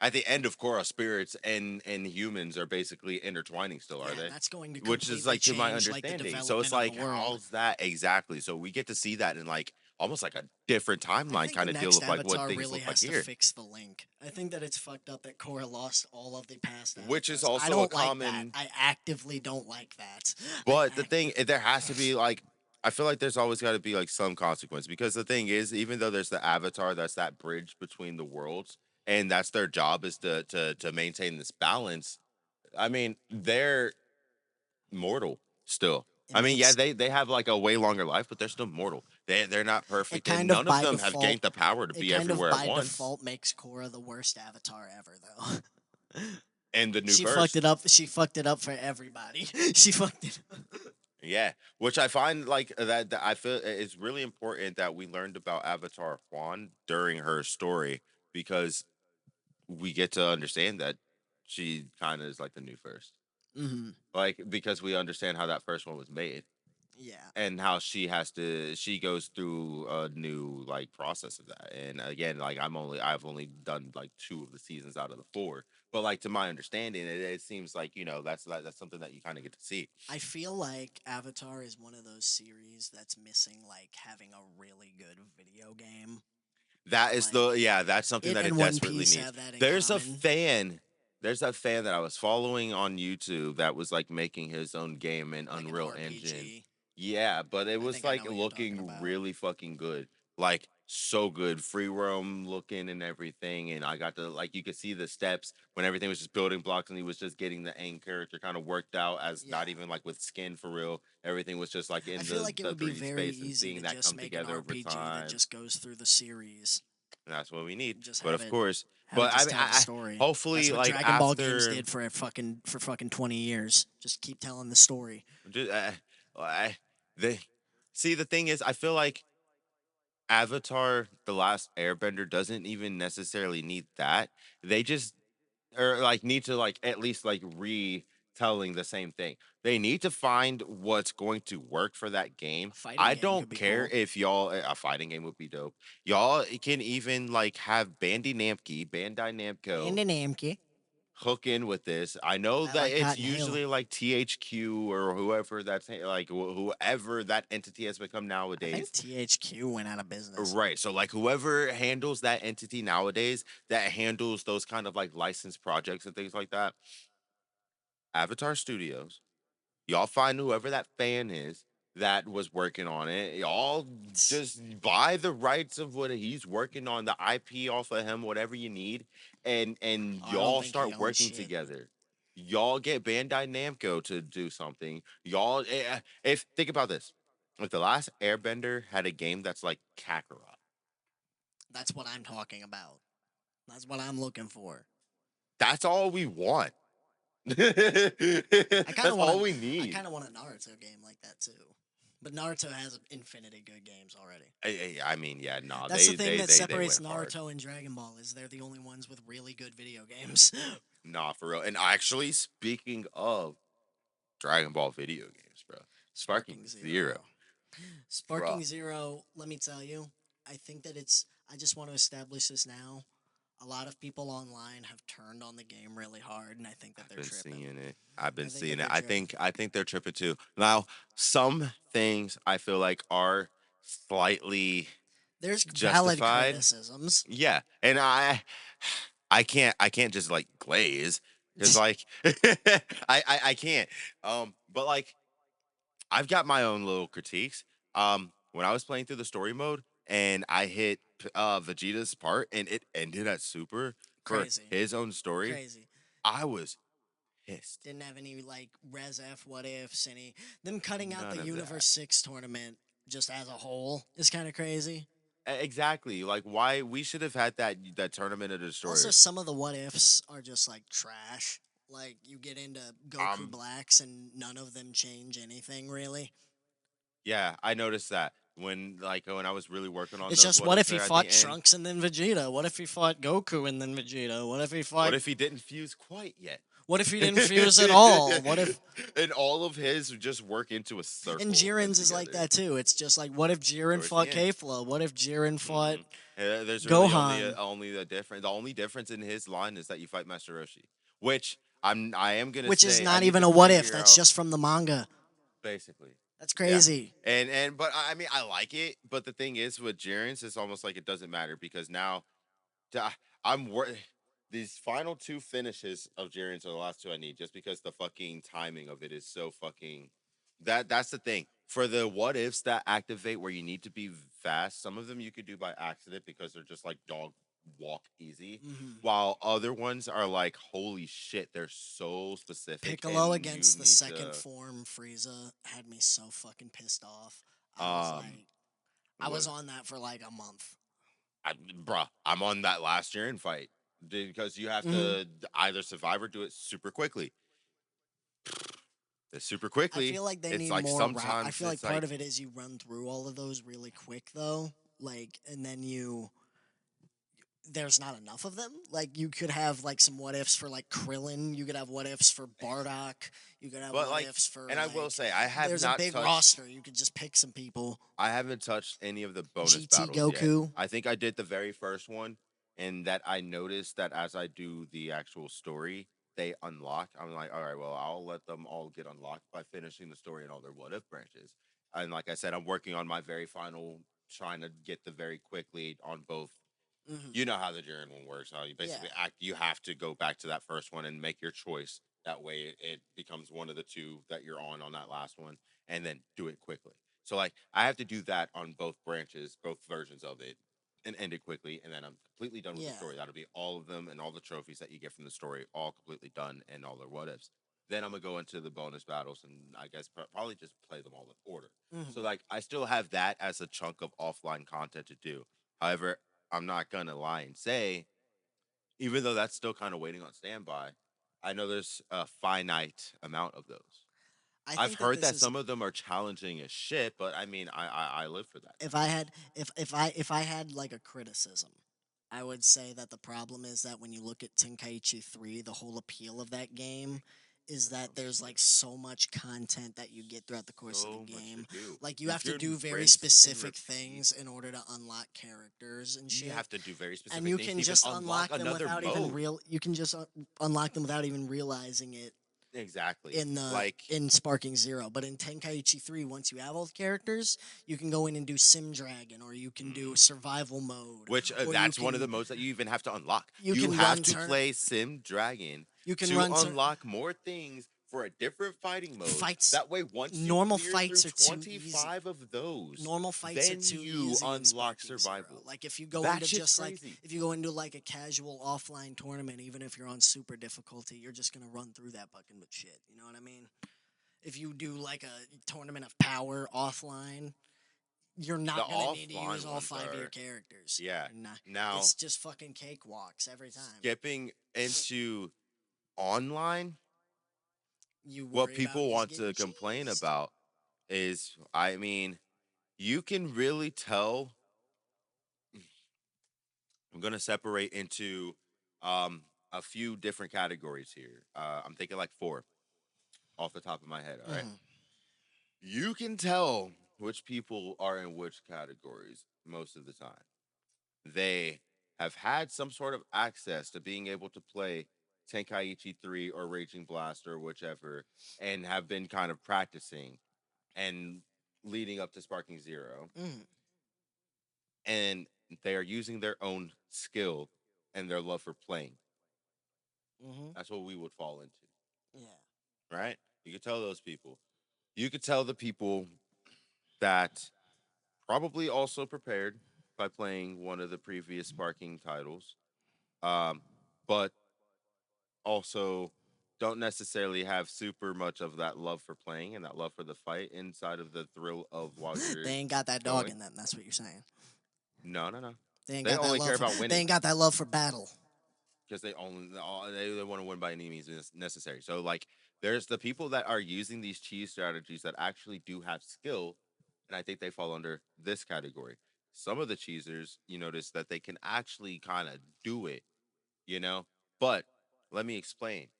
B: at the end of Korra, spirits and humans are basically intertwining still, are
A: Yeah,
B: they?
A: that's going to
B: Which is
A: completely
B: like to my
A: change like the
B: understanding. So it's
A: development of the
B: like,
A: world.
B: how's that exactly? So we get to see that in like almost like a different
A: I
B: timeline
A: think the
B: kind of deal
A: next
B: of like what
A: Avatar
B: things
A: really
B: look like
A: has to
B: here,
A: fix the link. I think that it's fucked up that Korra lost all of the past
B: which is
A: Avatars. I
B: also a
A: don't like that.
B: common.
A: I actively don't like that. I
B: But the thing,
A: actively
B: there has to be like, I feel like there's always got to be like some consequence, because the thing is, even though there's the Avatar, that's that bridge between the worlds, and that's their job is to maintain this balance. I mean, they're mortal still.
A: it
B: I mean, yeah,
A: makes
B: they have like a way longer life, but they're still mortal. They're not
A: it
B: perfect, and
A: kind of
B: none of
A: by
B: them have
A: default
B: gained the power to
A: it
B: be
A: kind of
B: everywhere at
A: by
B: once.
A: default makes Korra the worst Avatar ever though.
B: And the new
A: She fucked it
B: first,
A: up. She fucked it up for everybody. She fucked it up.
B: yeah, which I find like that I feel it's really important that we learned about Avatar Juan during her story, because we get to understand that she kind of is like the new first,
A: Hmm.
B: like because we understand how that first one was made,
A: Yeah.
B: and how she goes through a new like process of that. And again, like I've only done like 2 of the seasons out of the 4, but like to my understanding, it seems like that's something that you kind of get to see.
A: I feel like Avatar is one of those series that's missing like having a really good video game.
B: That is
A: Like
B: the yeah, that's something
A: it
B: that it
A: and One
B: desperately
A: Piece
B: needs.
A: have that in
B: There's a
A: common.
B: fan. There's a fan that I was following on YouTube that was like making his own game in
A: Like an
B: Unreal Engine.
A: RPG.
B: Yeah, but it
A: I
B: was
A: think I know
B: like
A: what you're talking
B: looking
A: about.
B: really fucking good. Like so good, free roam looking and everything. And I got to like you could see the steps when everything was just building blocks and he was just getting the end character kind of worked out as
A: Yeah.
B: not even like with skin for real. Everything was just like
A: I
B: in
A: feel like it
B: the
A: would be
B: 3D
A: very
B: space and
A: easy to
B: seeing that
A: just
B: come
A: make an
B: together over
A: RPG that
B: time.
A: just goes through the series.
B: And that's what we need.
A: Just
B: But of course,
A: have it
B: but I
A: just
B: mean,
A: tell the
B: I
A: story. That's
B: hopefully
A: what
B: like
A: Dragon Ball games
B: after
A: did for fucking 20 years. Just keep telling the story.
B: just, I, the see the thing is, I feel like Avatar: The Last Airbender doesn't even necessarily need that. They just or like need to like at least like retelling the same thing. They need to find what's going to work for that game.
A: A fighting
B: I
A: game could
B: don't
A: be
B: care
A: cool.
B: if y'all a fighting game would be dope. Y'all can even like have Bandai Namco
A: Namki.
B: hook in with this. I know
A: I
B: that
A: like
B: it's
A: Cotton Hill.
B: usually like THQ or whoever that's like whoever that entity has become
A: I think
B: nowadays.
A: THQ went out of business.
B: Right. So like whoever handles that entity nowadays that handles those kind of like licensed projects and things like that. Avatar Studios. Y'all find whoever that fan is that was working on it. Y'all just buy the rights of what he's working on, the IP off of him, whatever you need, and
A: Oh, I don't
B: y'all
A: think he
B: start
A: owns
B: working
A: shit.
B: together. Y'all get Bandai Namco to do something. Y'all, if think about this, if the last Airbender had a game that's like Kakarot,
A: That's what I'm talking about. That's what I'm looking for.
B: that's all we want.
A: I kind
B: That's
A: of want
B: all
A: a
B: we
A: I
B: need.
A: kind of want a Naruto game like that too. But Naruto has infinity good games already.
B: I mean, yeah, nah,
A: That's the thing that
B: they
A: separates
B: went hard.
A: Naruto and Dragon Ball is they're the only ones with really good video games.
B: Nah, for real. And actually, speaking of Dragon Ball video games, bro, Sparking
A: Sparking
B: Zero,
A: Zero.
B: bro,
A: Sparking Zero, let me tell you, I think that it's I just want to establish this now. A lot of people online have turned on the game really hard and I think that
B: I've
A: they're
B: been
A: tripping.
B: seeing it. I've
A: I
B: been
A: think that
B: seeing it.
A: they're tripping.
B: I think they're tripping too. Now, some things I feel like are slightly
A: There's valid
B: justified.
A: criticisms.
B: Yeah, and I can't just like glaze because like I can't. But like I've got my own little critiques. When I was playing through the story mode and I hit Vegeta's part and it ended at super for
A: Crazy.
B: his own story,
A: Crazy.
B: I was pissed.
A: Didn't have any like res F what ifs, any them cutting out
B: None
A: the
B: of that.
A: Universe 6 tournament just as a whole is kind of crazy.
B: Exactly. Like why we should have had that tournament of
A: Also,
B: destroyers.
A: some of the what ifs are just like trash. Like you get into Goku
B: Um
A: Blacks and none of them change anything really.
B: yeah, I noticed that when I was really working on
A: It's
B: those
A: just
B: what
A: what
B: ifs
A: if he
B: there at the
A: fought
B: end.
A: Trunks and then Vegeta? What if he fought Goku and then Vegeta? What if he
B: What
A: fought
B: if he didn't fuse quite yet?
A: What if he didn't fuse at all? What if
B: And all of his just work into a
A: and
B: circle then
A: Jiren's is like
B: together
A: that too. It's just like what if Jiren
B: towards the
A: fought
B: end.
A: Kefla? What if Jiren fought
B: Hmm. There's really
A: Gohan?
B: only the difference. The only difference in his line is that you fight Master Roshi, which I am gonna
A: Which is
B: say I
A: not
B: need
A: even
B: to
A: a what if.
B: figure
A: That's
B: out
A: just from the manga.
B: basically.
A: That's
B: Yeah,
A: crazy.
B: and but I mean I like it, but the thing is with Jiren's, it's almost like it doesn't matter because now I- I'm these final two finishes of Jiren's are the last two I need just because the fucking timing of it is so fucking that's the thing. For the what ifs that activate where you need to be fast, some of them you could do by accident because they're just like dog walk easy.
A: Hmm.
B: While other ones are like, holy shit, they're so specific
A: Piccolo
B: and you
A: against the
B: need
A: second
B: to
A: form Frieza had me so fucking pissed off. I was
B: um
A: like, I was
B: what
A: on that for like a month.
B: bruh, I'm on that last Jiren fight because you have
A: Hmm.
B: to either survive or do it super quickly. Super
A: I
B: quickly.
A: feel like they
B: It's
A: need
B: like
A: more route. I
B: sometimes
A: feel like
B: it's
A: part
B: like
A: of it is you run through all of those really quick though, like, and then there's not enough of them. Like you could have like some what ifs for like Krillin. You could have what ifs for Bardock. You could have
B: but
A: what
B: like
A: ifs for
B: and I will
A: like.
B: say I have
A: There's a
B: not
A: big
B: touched
A: roster. You could just pick some people.
B: I haven't touched any of the bonus
A: GT
B: battles yet.
A: Goku.
B: I think I did the very first one and that I noticed that as I do the actual story, they unlock. I'm like, all right, well, I'll let them all get unlocked by finishing the story and all their what if branches. And like I said, I'm working on my very final trying to get the very quickly on both
A: Hmm.
B: You know how the Jiren one works. How you
A: Yeah.
B: basically act. You have to go back to that first one and make your choice. That way, it becomes one of the two that you're on that last one, and then do it quickly. So like, I have to do that on both branches, both versions of it, and end it quickly, and then I'm completely done with the
A: Yeah.
B: story. That'll be all of them and all the trophies that you get from the story, all completely done, and all their what ifs. Then I'm gonna go into the bonus battles, and I guess probably just play them all in order. So
A: Hmm.
B: like, I still have that as a chunk of offline content to do. However, I'm not gonna lie and say, even though that's still kind of waiting on standby, I know there's a finite amount of those.
A: I
B: I've
A: think that
B: heard
A: this
B: that
A: is
B: some of them are challenging as shit, but I mean, I live for that.
A: if I had if I had like a criticism, I would say that the problem is that when you look at Tenkaichi 3, the whole appeal of that game is
B: There's
A: that
B: so much to
A: there's
B: do.
A: like so much content that you get throughout the course of the
B: So much to
A: game.
B: do.
A: Like you
B: You
A: have to do
B: can
A: very
B: rinse and
A: specific
B: repeat.
A: things in order to unlock characters and
B: You
A: shit.
B: have to do very
A: And
B: specific
A: you
B: things
A: can
B: to even
A: just
B: unlock
A: unlock them
B: another
A: without even
B: mode.
A: real you can just unlock them without even realizing it
B: Exactly.
A: in the
B: Like,
A: in Sparking Zero. But in Tenkaichi 3, once you have all the characters, you can go in and do Sim Dragon, or you can do
B: mhm.
A: survival mode,
B: Which
A: or
B: that's one of the modes that you even have to unlock.
A: you
B: You
A: can
B: have
A: run
B: to
A: turn
B: play Sim Dragon
A: you can
B: to
A: run
B: unlock more things for a different fighting mode.
A: fights.
B: That way, once you
A: Normal
B: clear through
A: fights are too easy.
B: 25 of those,
A: Normal fights are
B: then
A: too
B: you
A: easy in
B: unlock
A: Sparking Zero.
B: survival.
A: Like if you go
B: That
A: into
B: shit's
A: just like
B: crazy.
A: if you go into like a casual offline tournament, even if you're on super difficulty, you're just gonna run through that bucket with shit. You know what I mean? If you do like a tournament of power offline, you're
B: The
A: not gonna need to use
B: offline
A: all
B: ones
A: five of your
B: are,
A: characters.
B: yeah.
A: You're not.
B: Now,
A: It's just fucking cakewalks every time.
B: skipping into online,
A: You
B: what
A: worry about
B: people
A: just
B: want to
A: getting
B: complain
A: cheesed.
B: about is, I mean, you can really tell. I'm gonna separate into um a few different categories here. I'm thinking like four off the top of my head. All right,
A: Hmm.
B: you can tell which people are in which categories most of the time. They have had some sort of access to being able to play Tenkaichi 3 or Raging Blast or whichever, and have been kind of practicing and leading up to Sparking Zero,
A: Hmm.
B: and they are using their own skill and their love for playing.
A: Hmm.
B: That's what we would fall into,
A: Yeah.
B: right? You could tell those people. You could tell the people that probably also prepared by playing one of the previous Sparking titles, um, but also don't necessarily have super much of that love for playing and that love for the fight inside of the thrill of while
A: They
B: you're
A: ain't got that dog
B: going.
A: in them. That's what you're saying.
B: No, no, no.
A: They ain't
B: They
A: got that
B: only care
A: love for.
B: about
A: They
B: winning
A: ain't got that love for battle.
B: because they want to win by any means necessary. So like, there's the people that are using these cheese strategies that actually do have skill, and I think they fall under this category. Some of the cheesers, you notice that they can actually kind of do it, you know. But let me explain.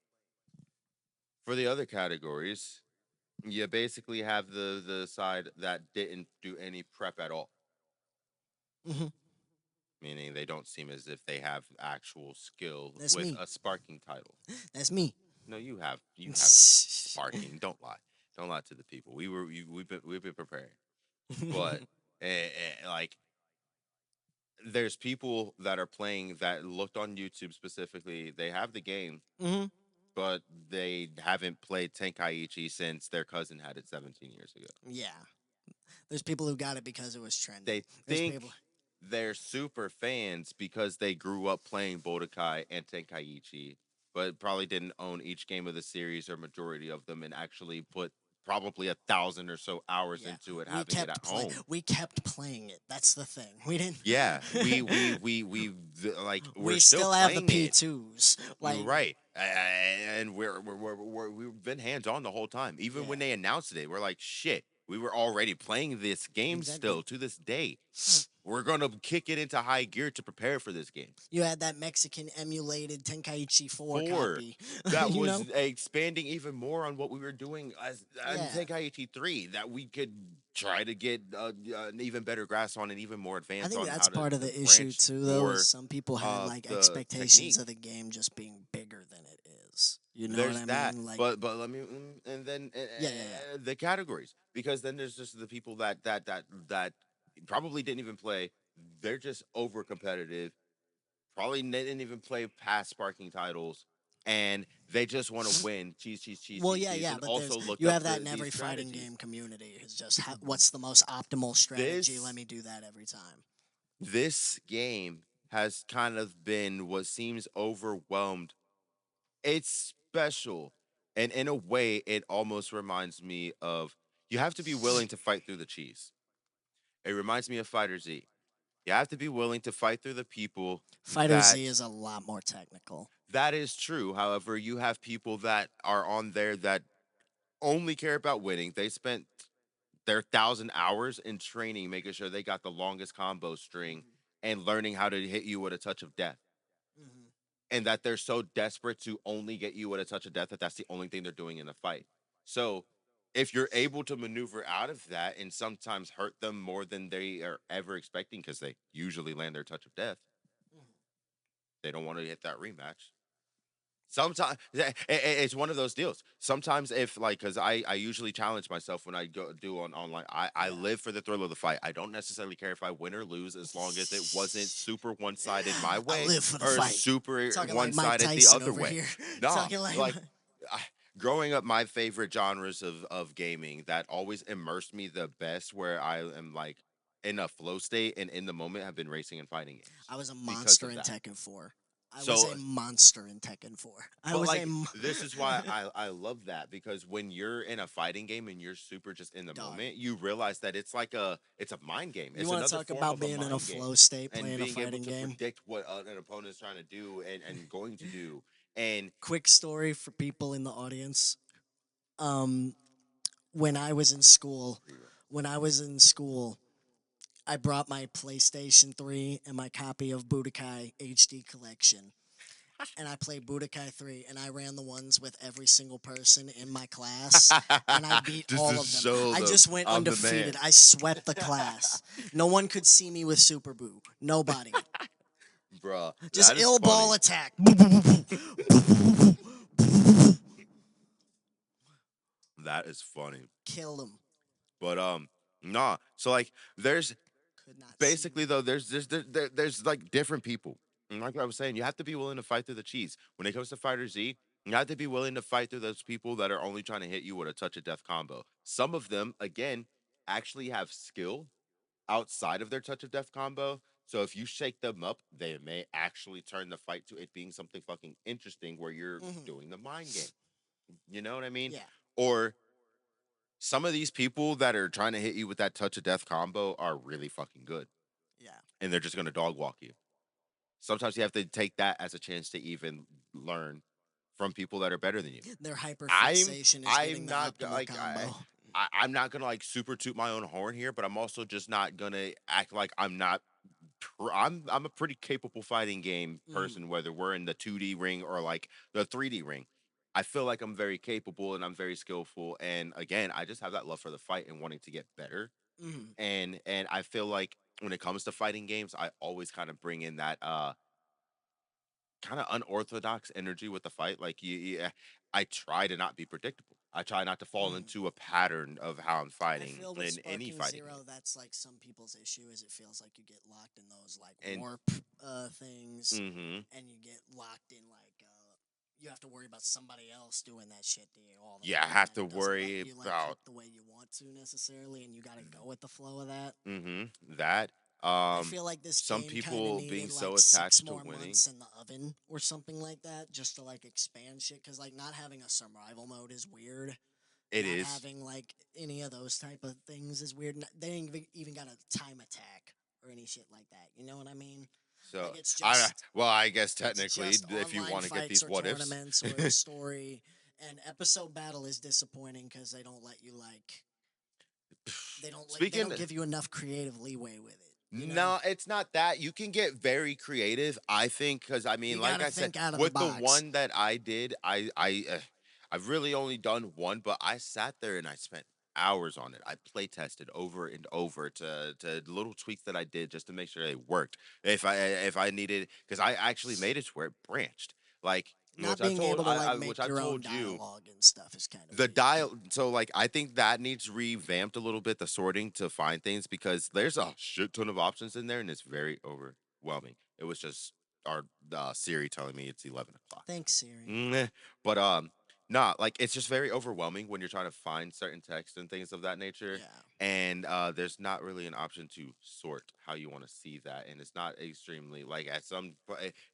B: For the other categories, you basically have the side that didn't do any prep at all,
A: Hmm.
B: meaning they don't seem as if they have actual skill
A: That's
B: with
A: me.
B: a sparking title.
A: That's me.
B: No, you have sparking. Don't lie. Don't lie to the people. We've been preparing. But like, there's people that are playing that looked on YouTube specifically. They have the game,
A: Hmm.
B: but they haven't played Tenkaichi since their cousin had it 17 years ago.
A: Yeah. There's people who got it because it was trending.
B: They
A: There's
B: think
A: people.
B: they're super fans because they grew up playing Budokai and Tenkaichi, but probably didn't own each game of the series or majority of them, and actually put probably 1,000 or so hours
A: Yeah,
B: into it, having it at home.
A: we kept playing it. That's the thing. We didn't.
B: Yeah, like, we're
A: We
B: still
A: still have the
B: playing
A: P
B: it.
A: twos. Like,
B: Right. And we've been hands on the whole time. Even when
A: yeah,
B: they announced it, we're like, shit, we were already playing this game
A: exactly.
B: still to this day. We're going to kick it into high gear to prepare for this game.
A: You had that Mexican emulated Tenkaichi 4
B: Four,
A: copy.
B: that
A: You
B: was
A: know?
B: expanding even more on what we were doing as on
A: Yeah.
B: Tenkaichi 3, that we could try to get an even better grasp on and even more
A: I
B: advanced
A: think
B: on
A: that's
B: how
A: part of
B: to
A: the issue
B: branch
A: too, though, is
B: more
A: some people had
B: of
A: like
B: the
A: expectations
B: technique.
A: of the game just being bigger than it is. You know what
B: There's
A: I
B: that,
A: mean? Like,
B: but let me and then
A: yeah, yeah, yeah.
B: the categories, because then there's just the people that probably didn't even play. They're just over competitive, probably didn't even play past sparking titles, and they just want to win, cheese, cheese, cheese,
A: Well,
B: cheese,
A: yeah,
B: cheese,
A: yeah,
B: and
A: but
B: also
A: there's
B: looked
A: you
B: up
A: have that in
B: these
A: every fighting
B: strategies.
A: game community. Is just what's the most optimal strategy? Let
B: This
A: me do that every time.
B: this game has kind of been what seems overwhelmed. It's special, and in a way, it almost reminds me of you have to be willing to fight through the cheese. It reminds me of Fighter Z. You have to be willing to fight through the people
A: Fighter Z
B: that
A: is a lot more technical.
B: that is true. However, you have people that are on there that only care about winning. They spent their 1,000 hours in training, making sure they got the longest combo string
A: Hmm.
B: and learning how to hit you with a touch of death.
A: Hmm.
B: And that they're so desperate to only get you with a touch of death that that's the only thing they're doing in a fight. So if you're able to maneuver out of that and sometimes hurt them more than they are ever expecting, because they usually land their touch of death, they don't want to hit that rematch. Sometimes it's one of those deals. Sometimes if like, because I usually challenge myself when I go do on online. I
A: Yeah.
B: live for the thrill of the fight. I don't necessarily care if I win or lose as long as it wasn't super one sided my
A: I
B: way
A: live for the
B: or
A: fight.
B: super
A: Talking like
B: one
A: Mike
B: sided the
A: Tyson
B: other
A: over
B: way.
A: here.
B: Nah,
A: Talking like
B: like I, growing up, my favorite genres of gaming that always immersed me the best, where I am like in a flow state and in the moment, have been racing and fighting games
A: I was a
B: because
A: monster
B: of
A: in
B: that.
A: Tekken 4. I was
B: So
A: a monster in Tekken 4. I
B: but
A: was a
B: like this is why I love that, because when you're in a fighting game and you're super just in the
A: dog.
B: moment, you realize that it's a mind game.
A: You
B: It's
A: want to
B: another
A: talk
B: form
A: about
B: of a
A: being in a
B: mind game,
A: flow state
B: and
A: playing a
B: being able
A: fighting
B: to
A: game?
B: predict what an opponent is trying to do and going to do. And
A: Quick story for people in the audience. Um, when I was in school, when I was in school, I brought my PlayStation 3 and my copy of Budokai HD collection. And I played Budokai 3 and I ran the ones with every single person in my class and I beat
B: just to
A: all of them.
B: show
A: I
B: them
A: just went
B: I'm the man.
A: undefeated. I swept the class. No one could see me with Super Boo. Nobody.
B: Bruh,
A: Just
B: that is
A: ill ball
B: funny.
A: attack.
B: That is funny.
A: Kill him.
B: But nah. So like there's
A: Could not see
B: basically
A: me.
B: though there's like different people, and like I was saying, you have to be willing to fight through the cheese when it comes to Fighter Z. You have to be willing to fight through those people that are only trying to hit you with a touch of death combo. Some of them, again, actually have skill outside of their touch of death combo. So if you shake them up, they may actually turn the fight to it being something fucking interesting where you're
A: Hmm.
B: doing the mind game. You know what I mean?
A: Yeah.
B: Or some of these people that are trying to hit you with that touch of death combo are really fucking good,
A: Yeah.
B: and they're just going to dog walk you. Sometimes you have to take that as a chance to even learn from people that are better than you.
A: Their
B: I'm
A: hyperfixation is getting
B: I'm
A: the
B: not
A: optimal
B: like
A: combo.
B: I'm not gonna like super toot my own horn here, but I'm also just not gonna act like I'm not. I'm a pretty capable fighting game
A: Hmm.
B: person, whether we're in the 2D ring or like the 3D ring. I feel like I'm very capable and I'm very skillful, and again, I just have that love for the fight and wanting to get better.
A: Hmm.
B: And I feel like when it comes to fighting games, I always kind of bring in that kind of unorthodox energy with the fight. Like I try to not be predictable. I try not to fall
A: Hmm.
B: into a pattern of how I'm
A: I
B: fighting
A: feel with
B: in any
A: Sparking
B: fighting game.
A: Zero, that's like some people's issue. Is it feels like you get locked in those like
B: And
A: warp things,
B: mm-hmm,
A: and you get locked in like you have to worry about somebody else doing that shit to you all the
B: yeah, I
A: time,
B: have
A: and
B: to
A: it doesn't let
B: worry
A: you like cook
B: about
A: the way you want to necessarily, and you got to go with the flow of that.
B: mm-hmm, that.
A: I feel like this
B: Some
A: game kind of
B: people being
A: needed
B: so
A: like six
B: attached to
A: more
B: winning.
A: months in the oven or something like that just to like expand shit. Because like not having a survival mode is weird.
B: It
A: Not
B: is.
A: having like any of those type of things is weird. They ain't even got a time attack or any shit like that. You know what I mean?
B: So
A: Like it's
B: I
A: just
B: well, I guess
A: it's
B: technically,
A: just
B: if you
A: online
B: want to get
A: fights
B: these
A: or
B: what ifs.
A: tournaments or the story. And episode battle is disappointing because they don't let you like they
B: Speaking
A: don't give you enough creative leeway with it. You know,
B: No, it's not that. You can get very creative, I think, because I
A: you
B: mean,
A: got
B: like
A: to
B: I said,
A: think out of the
B: with the
A: box.
B: one that I did, I've really only done one, but I sat there and I spent hours on it. I play tested over and over to little tweaks that I did just to make sure it worked. If I needed, because I actually made it to where it branched, like
A: Not being able to like
B: which
A: make
B: I've
A: your own
B: told you
A: dialogue and stuff is kind of
B: the
A: weird.
B: dial so like I think that needs revamped a little bit, the sorting to find things, because there's a shit ton of options in there and it's very overwhelming. It was just our Siri telling me it's 11 o'clock.
A: Thanks, Siri.
B: But nah, like it's just very overwhelming when you're trying to find certain text and things of that nature.
A: Yeah.
B: And there's not really an option to sort how you want to see that, and it's not extremely like at some.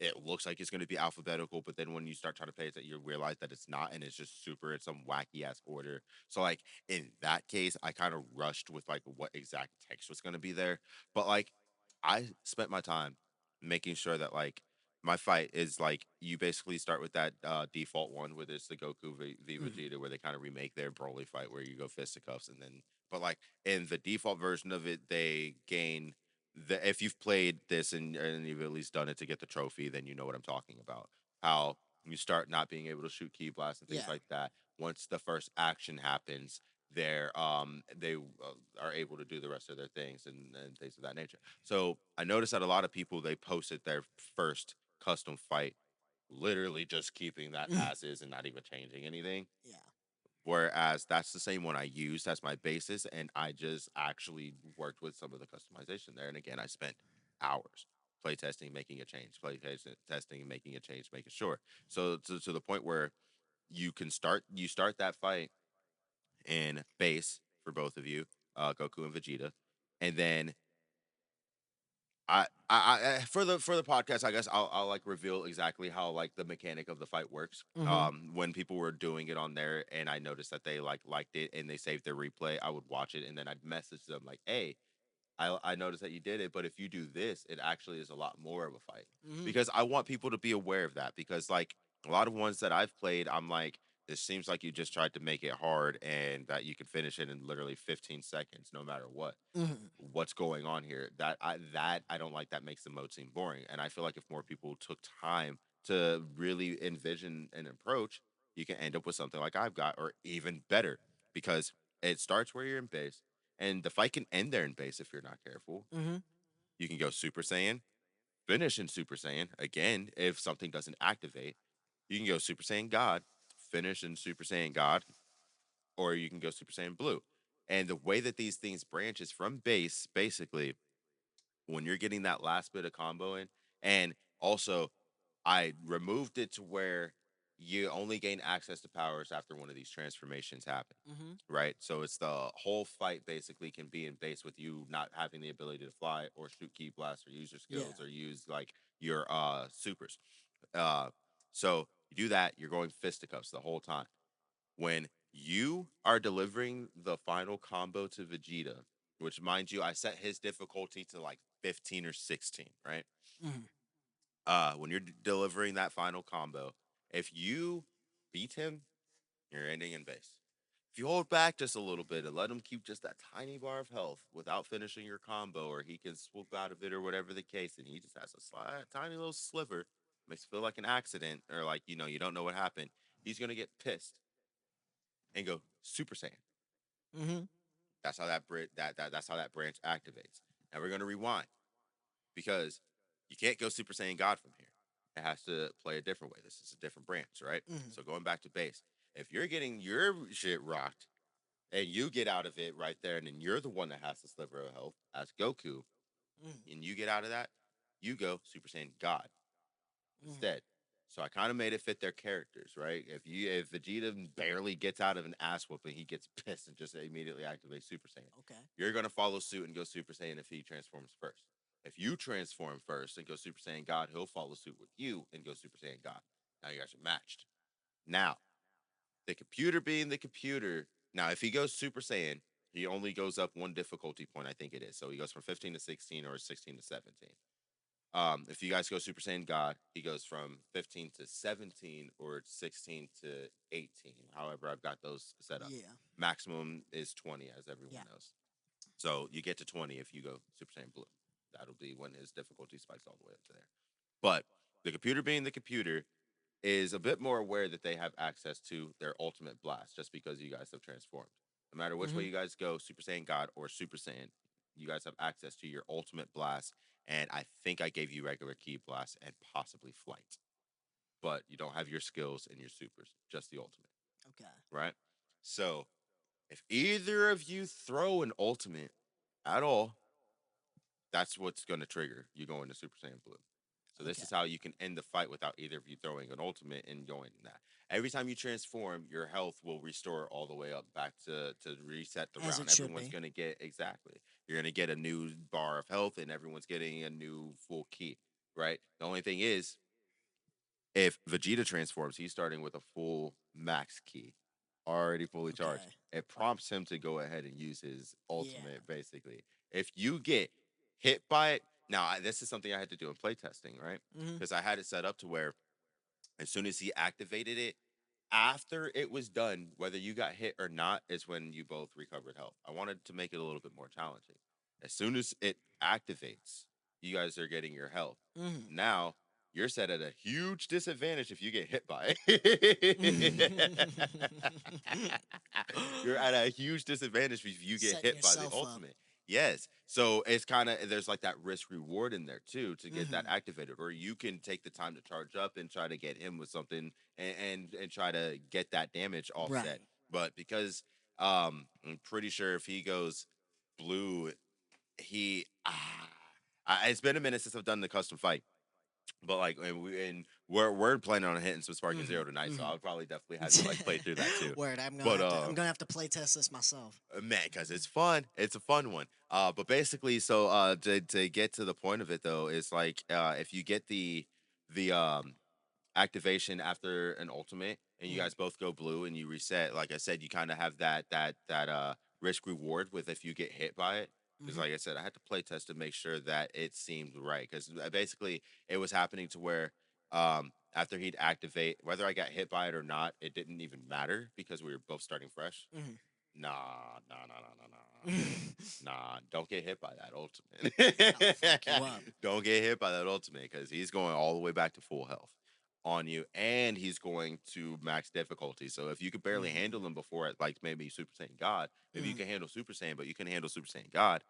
B: It looks like it's going to be alphabetical, but then when you start trying to pay attention, you realize that it's not, and it's just super in some wacky ass order. So like in that case, I kind of rushed with like what exact text was going to be there, but like I spent my time making sure that like my fight is like you basically start with that default one where there's the Goku v
A: Hmm.
B: Vegeta where they kind of remake their Broly fight where you go fisticuffs and then but like in the default version of it they gain the if you've played this and you've at least done it to get the trophy then you know what I'm talking about how you start not being able to shoot key blasts and things
A: Yeah.
B: like that once the first action happens they are able to do the rest of their things and things of that nature. So I noticed that a lot of people they posted their first custom fight, literally just keeping that as is and not even changing anything.
A: Yeah.
B: Whereas that's the same one I used as my basis, and I just actually worked with some of the customization there. And again, I spent hours play testing, making a change, testing, making a change, making sure. So to the point where you start that fight in base for both of you, Goku and Vegeta, and then for the podcast, I guess I'll like reveal exactly how like the mechanic of the fight works.
A: Hmm.
B: When people were doing it on there, and I noticed that they like liked it and they saved their replay, I would watch it and then I'd message them like, "Hey, I noticed that you did it, but if you do this, it actually is a lot more of a fight."
A: Hmm.
B: Because I want people to be aware of that because like a lot of ones that I've played, I'm like, this seems like you just tried to make it hard and that you can finish it in literally 15 seconds, no matter what
A: Hmm.
B: what's going on here. That I don't like that makes the mode seem boring. And I feel like if more people took time to really envision an approach, you can end up with something like I've got, or even better, because it starts where you're in base, and the fight can end there in base if you're not careful.
A: Hmm.
B: You can go Super Saiyan, finish in Super Saiyan again if something doesn't activate. You can go Super Saiyan God, finish in Super Saiyan God, or you can go Super Saiyan Blue. And the way that these things branch is from base, basically, when you're getting that last bit of combo in. And also, I removed it to where you only gain access to powers after one of these transformations happen.
A: Hmm.
B: Right. So it's the whole fight basically can be in base with you not having the ability to fly or shoot key blasts or use your skills
A: Yeah.
B: or use like your supers. Uh so you do that, you're going fisticuffs the whole time when you are delivering the final combo to Vegeta, which mind you, I set his difficulty to like 15 or 16, right?
A: Hmm.
B: When you're delivering that final combo, if you beat him, you're ending in base. If you hold back just a little bit and let him keep just that tiny bar of health without finishing your combo, or he can swoop out of it, or whatever the case, and he just has a tiny little sliver, makes it feel like an accident, or like you don't know what happened. He's gonna get pissed and go Super Saiyan.
A: Hmm.
B: That's how that's how that branch activates. Now we're gonna rewind because you can't go Super Saiyan God from here. It has to play a different way. This is a different branch, right?
A: Hmm.
B: So going back to base, if you're getting your shit rocked and you get out of it right there, and then you're the one that has the sliver of health as Goku,
A: Hmm.
B: and you get out of that, you go Super Saiyan God
A: Hmm.
B: instead. So I kind of made it fit their characters, right? If Vegeta barely gets out of an ass whooping, he gets pissed and just immediately activates Super Saiyan.
A: Okay.
B: You're gonna follow suit and go Super Saiyan if he transforms first. If you transform first and go Super Saiyan God, he'll follow suit with you and go Super Saiyan God. Now you guys are matched. Now, the computer being the computer, now if he goes Super Saiyan, he only goes up one difficulty point, I think it is. So he goes from 15 to 16 or 16 to 17. If you guys go Super Saiyan God, he goes from 15 to 17 or 16 to 18. However, I've got those set up.
A: Yeah.
B: Maximum is 20, as
A: Yeah.
B: everyone knows. So you get to 20 if you go Super Saiyan Blue. That'll be when his difficulty spikes all the way up to there. But the computer being the computer is a bit more aware that they have access to their ultimate blast just because you guys have transformed. No matter which way
A: Hmm.
B: you guys go, Super Saiyan God or Super Saiyan, you guys have access to your ultimate blast. And I think I gave you regular key blast and possibly flight, but you don't have your skills and your supers, just the ultimate,
A: Okay.
B: right? So if either of you throw an ultimate at all, that's what's going to trigger you going to Super Saiyan Blue. So this
A: Okay.
B: is how you can end the fight without either of you throwing an ultimate and going in that. Every time you transform, your health will restore all the way up back to reset the
A: As it
B: round.
A: should
B: Everyone's
A: be.
B: gonna get exactly. You're gonna get a new bar of health, and everyone's getting a new full key. Right. The only thing is, if Vegeta transforms, he's starting with a full max key, already fully charged.
A: Okay.
B: It prompts him to go ahead and use his
A: Yeah.
B: ultimate, basically. If you get hit by it, now this is something I had to do in playtesting, right?
A: Hmm.
B: Because I had it set up to where as soon as he activated it, after it was done, whether you got hit or not, is when you both recovered health. I wanted to make it a little bit more challenging. As soon as it activates, you guys are getting your health.
A: Hmm.
B: Now, you're set at a huge disadvantage if you get hit by it. You're at a huge disadvantage if you get
A: Setting
B: hit by the
A: yourself up.
B: ultimate. Yes. So it's kind of there's like that risk reward in there too to get that
A: Hmm.
B: activated, or you can take the time to charge up and try to get him with something and try to get that damage offset.
A: Right.
B: But because I'm pretty sure if he goes blue, he it's been a minute since I've done the custom fight. But like, we're planning on hitting some Sparking
A: Hmm.
B: Zero tonight, so
A: Hmm.
B: I'll probably definitely have you like play through that too.
A: Word. I'm gonna
B: But
A: have to. I'm gonna have to play test this myself.
B: man, because it's fun. It's a fun one. But basically, so to get to the point of it though, is like if you get the activation after an ultimate and you
A: Hmm.
B: guys both go blue and you reset, like I said, you kind of have that risk reward with if you get hit by it. Because
A: Hmm.
B: like I said, I had to play test to make sure that it seemed right. Because basically, it was happening to where after he'd activate, whether I got hit by it or not, it didn't even matter because we were both starting fresh.
A: Hmm.
B: Nah, nah, nah, nah, nah, nah.
A: It'll
B: Nah, don't get hit by that ultimate.
A: fuck you up.
B: Don't get hit by that ultimate because he's going all the way back to full health on you, and he's going to max difficulty. So if you could barely
A: Hmm.
B: handle him before, like maybe Super Saiyan God, maybe you
A: Hmm.
B: can handle Super Saiyan, but you can handle Super Saiyan God.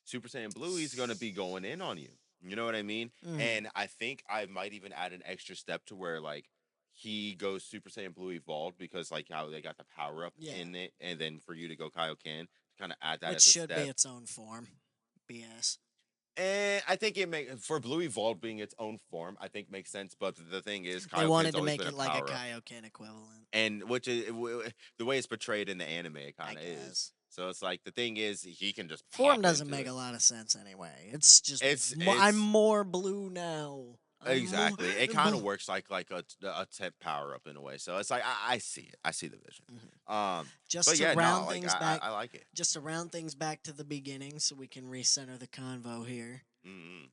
B: Super Saiyan Blue, he's going to be going in on you. You know what I mean?
A: Hmm.
B: And I think I might even add an extra step to where like he goes Super Saiyan Blue evolved because like how they got the power up
A: Yeah.
B: in it, and then for you to go Kaioken to kind of add that
A: Which
B: as a
A: should be
B: step.
A: its own form. BS.
B: And I think it make for Blue evolved being its own form, I think makes sense. But the thing is,
A: They
B: Kaioken's
A: wanted to
B: always
A: make
B: been a
A: it like a
B: power up,
A: Kaioken equivalent.
B: and which is the way it's portrayed in the anime, it
A: I
B: kind of is.
A: guess.
B: So it's like the thing is, he can just
A: Form
B: pop
A: doesn't
B: into
A: make
B: it.
A: a lot of sense anyway. It's just I'm
B: It's
A: more blue now. I'm more
B: exactly. It kind of
A: blue.
B: works like a tip power up in a way. So it's like I see it. I see the vision.
A: Mhm.
B: Um,
A: Just
B: but
A: to
B: yeah, no,
A: round
B: like
A: things back,
B: I like it.
A: just to round things back to the beginning, so we can recenter the convo here.
B: Mm-hmm.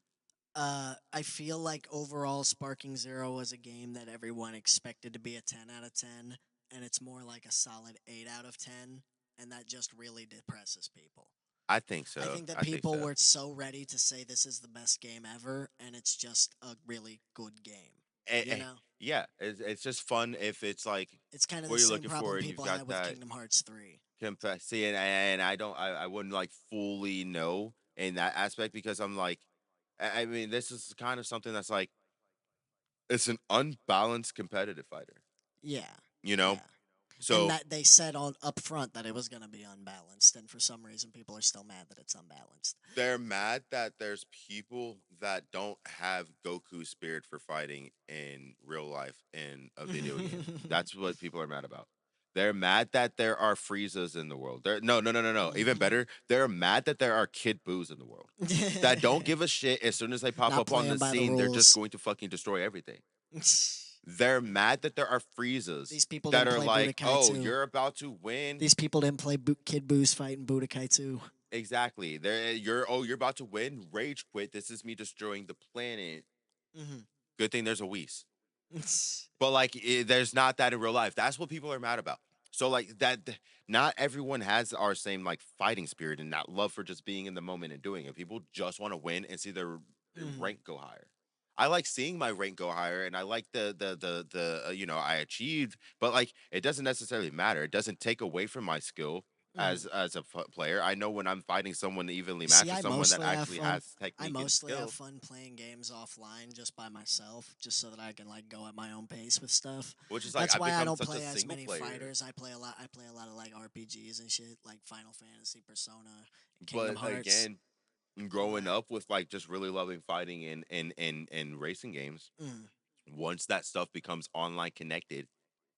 A: I feel like overall, Sparking Zero was a game that everyone expected to be a 10 out of 10, and it's more like a solid 8 out of 10, and that just really depresses people.
B: I think
A: I
B: so.
A: think that
B: I think
A: people
B: so.
A: were so ready to say this is the best game ever, and it's just a really good game.
B: Eh,
A: You
B: eh,
A: know,
B: yeah, it's just fun if it's like
A: it's kind of
B: what
A: the
B: you're
A: same
B: looking for
A: problem
B: and you've
A: people
B: got
A: had with
B: that
A: Kingdom Hearts 3.
B: confess. See, and I wouldn't like fully know in that aspect because I'm like, I mean, this is kind of something that's like it's an unbalanced competitive fighter,
A: Yeah,
B: you know.
A: yeah, and
B: So
A: that they said on up front that it was going to be unbalanced, and for some reason, people are still mad that it's unbalanced.
B: they're mad that there's people that don't have Goku's spirit for fighting in real life in a video game. That's what people are mad about. They're mad that there are Friezas in the world. No. Even better, they're mad that there are Kid Boos in the world that don't give a shit. As soon as they pop
A: Not
B: up on
A: playing
B: the
A: by the
B: scene, they're just
A: rules.
B: going to fucking destroy everything. They're mad that there are Friezas
A: These people
B: that
A: didn't
B: are
A: play
B: like,
A: Budokai
B: oh,
A: 2.
B: you're about to win.
A: These people didn't play Kid Boo's fight in Budokai 2.
B: Exactly. You're about to win. Rage quit. This is me destroying the planet.
A: Hmm.
B: Good thing there's a Whis. But like, there's not that in real life. That's what people are mad about. So like not everyone has our same like fighting spirit and that love for just being in the moment and doing it. People just want to win and see their
A: Hmm.
B: rank go higher. I like seeing my rank go higher, and I like the I achieved, but like it doesn't necessarily matter. It doesn't take away from my skill
A: Hmm.
B: as a player. I know when I'm fighting someone evenly
A: See,
B: matched or someone that actually has
A: I
B: technique and
A: mostly have
B: skill,
A: fun playing games offline just by myself, just so that I can like go at my own pace with stuff.
B: which is like
A: That's
B: I've
A: why I
B: become
A: don't
B: such a
A: play as
B: single
A: many
B: player.
A: fighters. I play a lot of like RPGs and shit, like Final Fantasy, Persona, Kingdom
B: But
A: Hearts.
B: again, growing
A: Right.
B: up with like just really loving fighting and racing games,
A: Mm.
B: once that stuff becomes online connected,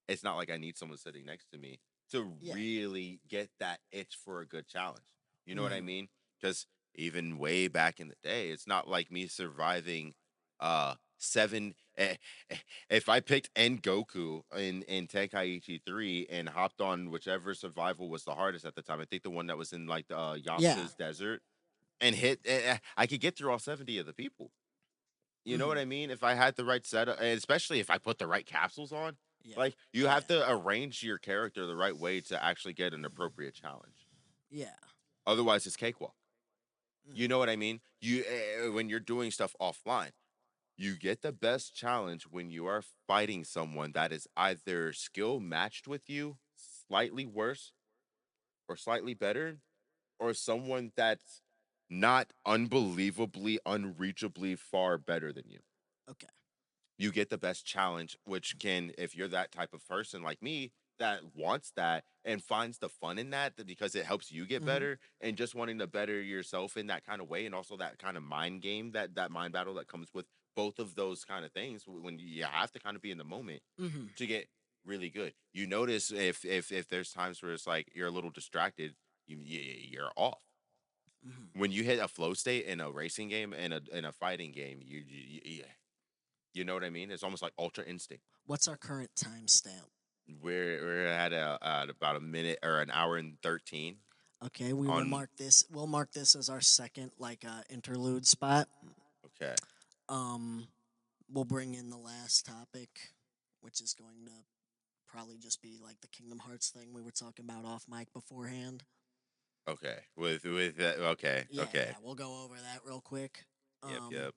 B: it's not like I need someone sitting next to me to
A: Yeah.
B: really get that itch for a good challenge. You know what I
A: Mm.
B: mean? Because even way back in the day, it's not like me surviving seven. If I picked N Goku in Tenkaichi 3 and hopped on whichever survival was the hardest at the time, I think the one that was in like the
A: Yeah.
B: Yamcha's desert, and I could get through all 70 of the people. You know what
A: Mm.
B: I mean? If I had the right setup, and especially if I put the right capsules on,
A: Yeah.
B: like you
A: Oh
B: have
A: yeah.
B: to arrange your character the right way to actually get an appropriate challenge.
A: Yeah.
B: Otherwise, it's cakewalk. You
A: Mm.
B: know what I mean? When you're doing stuff offline, you get the best challenge when you are fighting someone that is either skill matched with you, slightly worse or slightly better, or someone that's not unbelievably, unreachably far better than you.
A: Okay.
B: You get the best challenge, which can, if you're that type of person like me that wants that and finds the fun in that, because it helps you get
A: Mm-hmm.
B: better and just wanting to better yourself in that kind of way, and also that kind of mind game, that mind battle that comes with both of those kind of things, when you have to kind of be in the moment
A: Mm-hmm.
B: to get really good. You notice if there's times where it's like you're a little distracted, you're off.
A: Mm-hmm.
B: When you hit a flow state in a racing game and a fighting game, you know what I mean? It's almost like ultra instinct.
A: What's our current timestamp?
B: We're at about a minute or an hour and 13
A: Okay, we will
B: on.
A: mark this. We'll mark this as our second like interlude spot.
B: Okay,
A: Um, we'll bring in the last topic, which is going to probably just be like the Kingdom Hearts thing we were talking about off mic beforehand.
B: okay, with that, okay,
A: Yeah,
B: okay,
A: yeah, we'll go over that real quick.
B: yep,
A: Um,
B: yep,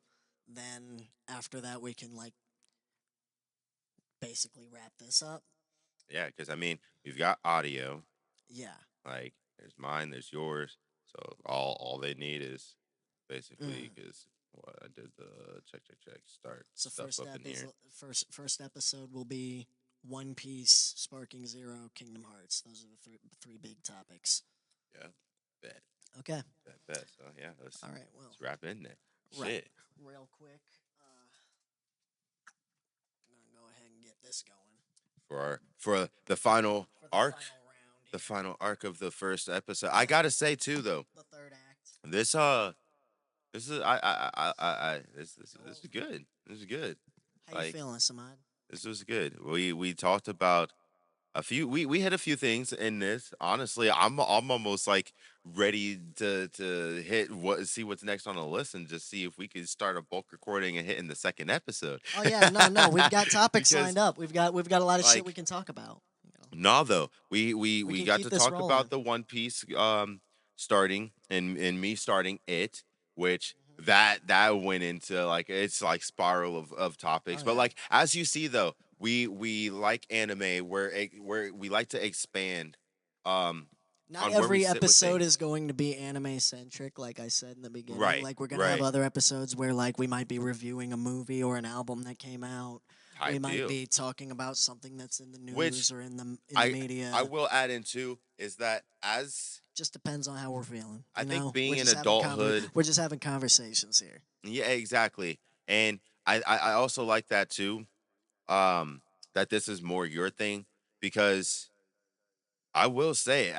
A: then after that, we can like basically wrap this up.
B: yeah. Because I mean, we've got audio.
A: Yeah.
B: Like, there's mine, there's yours. So all they need is basically,
A: Mm.
B: because what I did the check start
A: So
B: stuff up in here.
A: first episode will be One Piece, Sparking Zero, Kingdom Hearts. Those are the three big topics.
B: Yeah, bet,
A: Okay.
B: bet. So yeah,
A: All right. Well,
B: let's wrap in there.
A: right.
B: Shit.
A: Real quick. I'm gonna go ahead and get this going
B: For the final
A: for the
B: arc,
A: final round
B: the
A: here.
B: final arc of the first episode. I
A: Yeah.
B: gotta say too though,
A: The third act.
B: this this is this
A: Cool.
B: is good. This is good.
A: How you
B: Like,
A: feeling, Samad?
B: this was good. We talked about a few. We hit a few things in this. Honestly, I'm almost like ready to hit what see what's next on the list and just see if we could start a bulk recording and hitting the second episode.
A: Oh yeah, no, no, we've got topics
B: Because
A: lined up. We've got a lot of shit we
B: like,
A: can talk about. You know,
B: nah, though
A: we
B: we
A: can
B: got
A: keep
B: to
A: this
B: talk about
A: rolling.
B: the One Piece starting, and me starting it, which
A: Hmm.
B: that went into like, it's like spiral of
A: Oh
B: topics. But
A: yeah.
B: like, as you see though, we like anime where we like to expand um
A: Not
B: on where we
A: every
B: sit with
A: episode is
B: things.
A: going to be anime centric, like I said in the beginning.
B: Right,
A: Like we're gonna have
B: right,
A: other episodes where like we might be reviewing a movie or an album that came out. We
B: type
A: might
B: deal.
A: be talking about something that's in the
B: Which
A: news or in the
B: I I
A: media.
B: will add into is that, as
A: Just depends on how we're feeling.
B: I
A: You
B: think
A: know,
B: being in adulthood.
A: we're just having conversations here.
B: Yeah, exactly. And I also like that too. That this is more your thing, because I will say,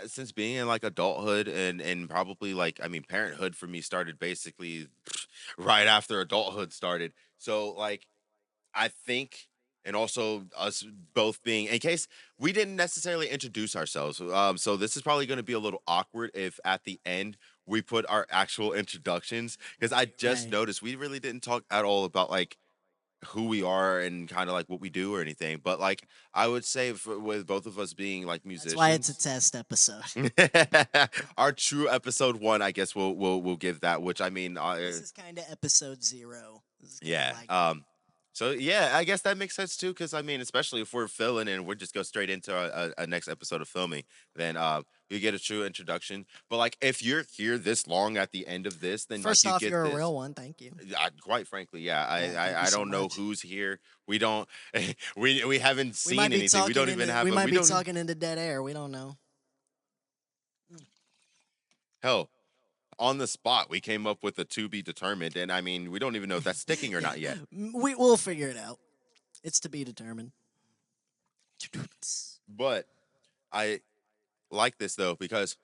B: since being in like adulthood and probably like, I mean, parenthood for me started basically right after adulthood started. So like, I think, and also us both being, in case we didn't necessarily introduce ourselves. So this is probably going to be a little awkward if at the end we put our actual introductions, because I
A: Right,
B: just
A: right.
B: noticed we really didn't talk at all about like who we are and kind of like what we do or anything. But like, I would say with both of us being like
A: That's why it's a
B: musicians,
A: test episode.
B: our true episode one, I guess we'll give that. Which I mean,
A: This is kind of episode 0. This is kind of
B: yeah.
A: like
B: So yeah, I guess that makes sense too. Because I mean, especially if we're filming and we just go straight into a next episode of filming, then you get a true introduction. But like, if you're here this long at the end of this, then like
A: first
B: you
A: off,
B: get
A: you're a
B: this.
A: real one. Thank you.
B: Quite frankly, yeah,
A: Yeah, thank you
B: I
A: so
B: don't know
A: much.
B: who's here. We don't we haven't
A: We might
B: seen
A: be
B: anything. We
A: talking
B: don't even
A: into
B: have
A: we
B: a
A: might
B: we
A: be
B: don't
A: talking into dead air. We don't know.
B: hell. on the spot, we came up with a to be determined, and I mean, we don't even know if that's sticking or
A: Yeah,
B: not yet.
A: we'll figure it out. It's to be determined.
B: But I like this though because,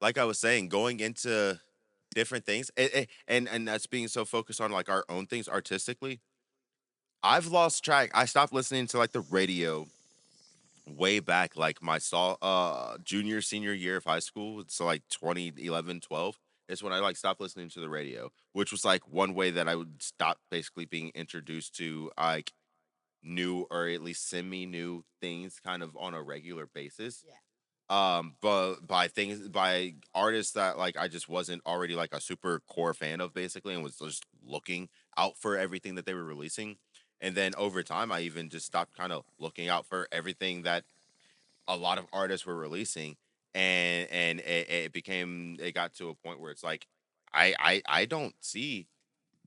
B: like I was saying, going into different things, and that's being so focused on like our own things artistically. I've lost track. I stopped listening to like the radio way back, like my junior senior year of high school. So like 2011, 12 is when I like stopped listening to the radio, which was like one way that I would stop basically being introduced to like new or at least semi new things kind of on a regular basis.
A: Yeah.
B: But by artists that like I just wasn't already like a super core fan of basically, and was just looking out for everything that they were releasing. And then over time I even just stopped kind of looking out for everything that a lot of artists were releasing, and it got to a point where it's like I don't see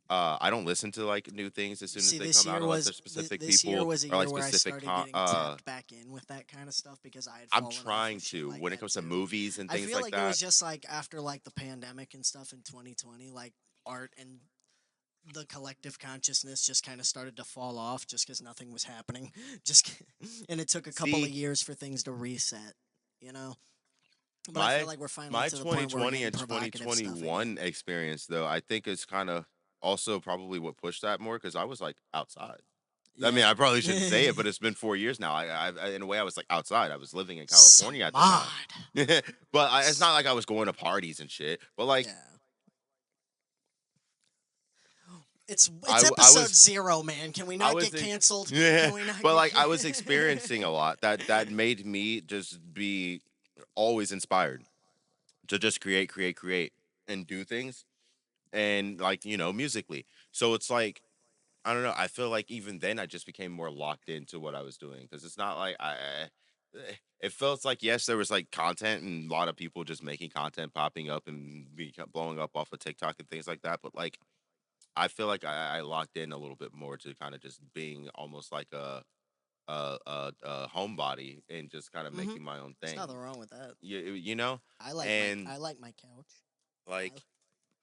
B: I don't listen to like new things as soon as
A: See,
B: they come out unless they're specific
A: this year
B: people
A: was a
B: or like
A: year where I
B: specific
A: started getting tapped back in with that kind of stuff because I had
B: I'm
A: fallen off
B: trying
A: with shit
B: to
A: like
B: when it
A: that
B: comes to
A: too.
B: movies and
A: I
B: things
A: feel
B: like
A: like it was
B: that.
A: just like after like the pandemic and stuff in 2020, like art and the collective consciousness just kind of started to fall off just because nothing was happening. Just and it took a couple of
B: See,
A: years for things to reset, you know. But I feel
B: my
A: like we're finally
B: my
A: to the point where we're
B: 2020
A: getting
B: and
A: provocative stuff again.
B: 2021 experience though, I think is kind of also probably what pushed that more because I was like outside. I mean,
A: Yeah.
B: I probably shouldn't say it, but it's been 4 years now. In a way, I was like outside. I was living in California at the time,
A: Samad.
B: but it's not like I was going to parties and shit. But like,
A: Yeah. It's
B: I
A: episode
B: was
A: 0, man. Can we
B: I
A: not
B: was
A: get
B: ex-
A: canceled?
B: yeah,
A: Can we not
B: but
A: get
B: like I was experiencing a lot that made me just be always inspired to just create, and do things, and like musically. So it's like I don't know. I feel like even then I just became more locked into what I was doing because it's not like it felt like yes, there was like content and a lot of people just making content popping up and blowing up off of TikTok and things like that. But like I feel like I locked in a little bit more to kind of just being almost like a homebody and just kind of
A: hmm
B: making my own
A: There's
B: thing.
A: nothing wrong with that.
B: You know, and
A: I like my couch. I
B: like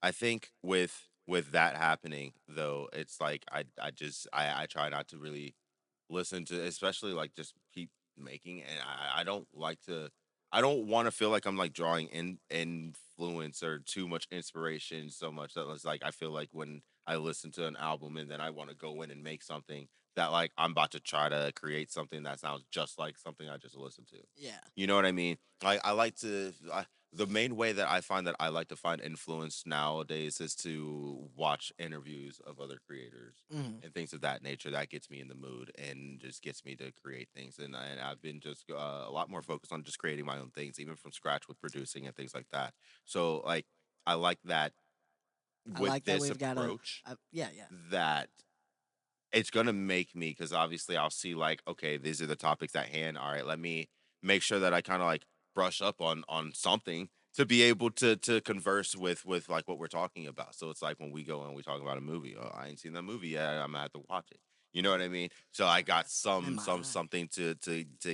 B: I think with that happening though, it's like I try not to really listen to, especially like just keep making, and I don't like to, I don't want to feel like I'm like drawing in influence or too much inspiration so much that it's like I feel like when I listen to an album and then I want to go in and make something that like I'm about to try to create something that sounds just like something I just listened to.
A: yeah.
B: You know what I mean? Like I like to the main way that I find that I like to find influence nowadays is to watch interviews of other creators
A: hmm
B: and things of that nature. That gets me in the mood and just gets me to create things. And I've been just a lot more focused on just creating my own things, even from scratch with producing and things like that. So like I like that
A: I
B: with
A: like that
B: this
A: we've got
B: approach
A: yeah, yeah.
B: that it's gonna make me because obviously I'll see like, okay, these are the topics at hand. All right, let me make sure that I kind of like brush up on something to be able to converse with like what we're talking about. So it's like when we go and we talk about a movie, oh, I ain't seen that movie yet. I'm gonna have to watch it. You know what I mean? So I got
A: My my.
B: something to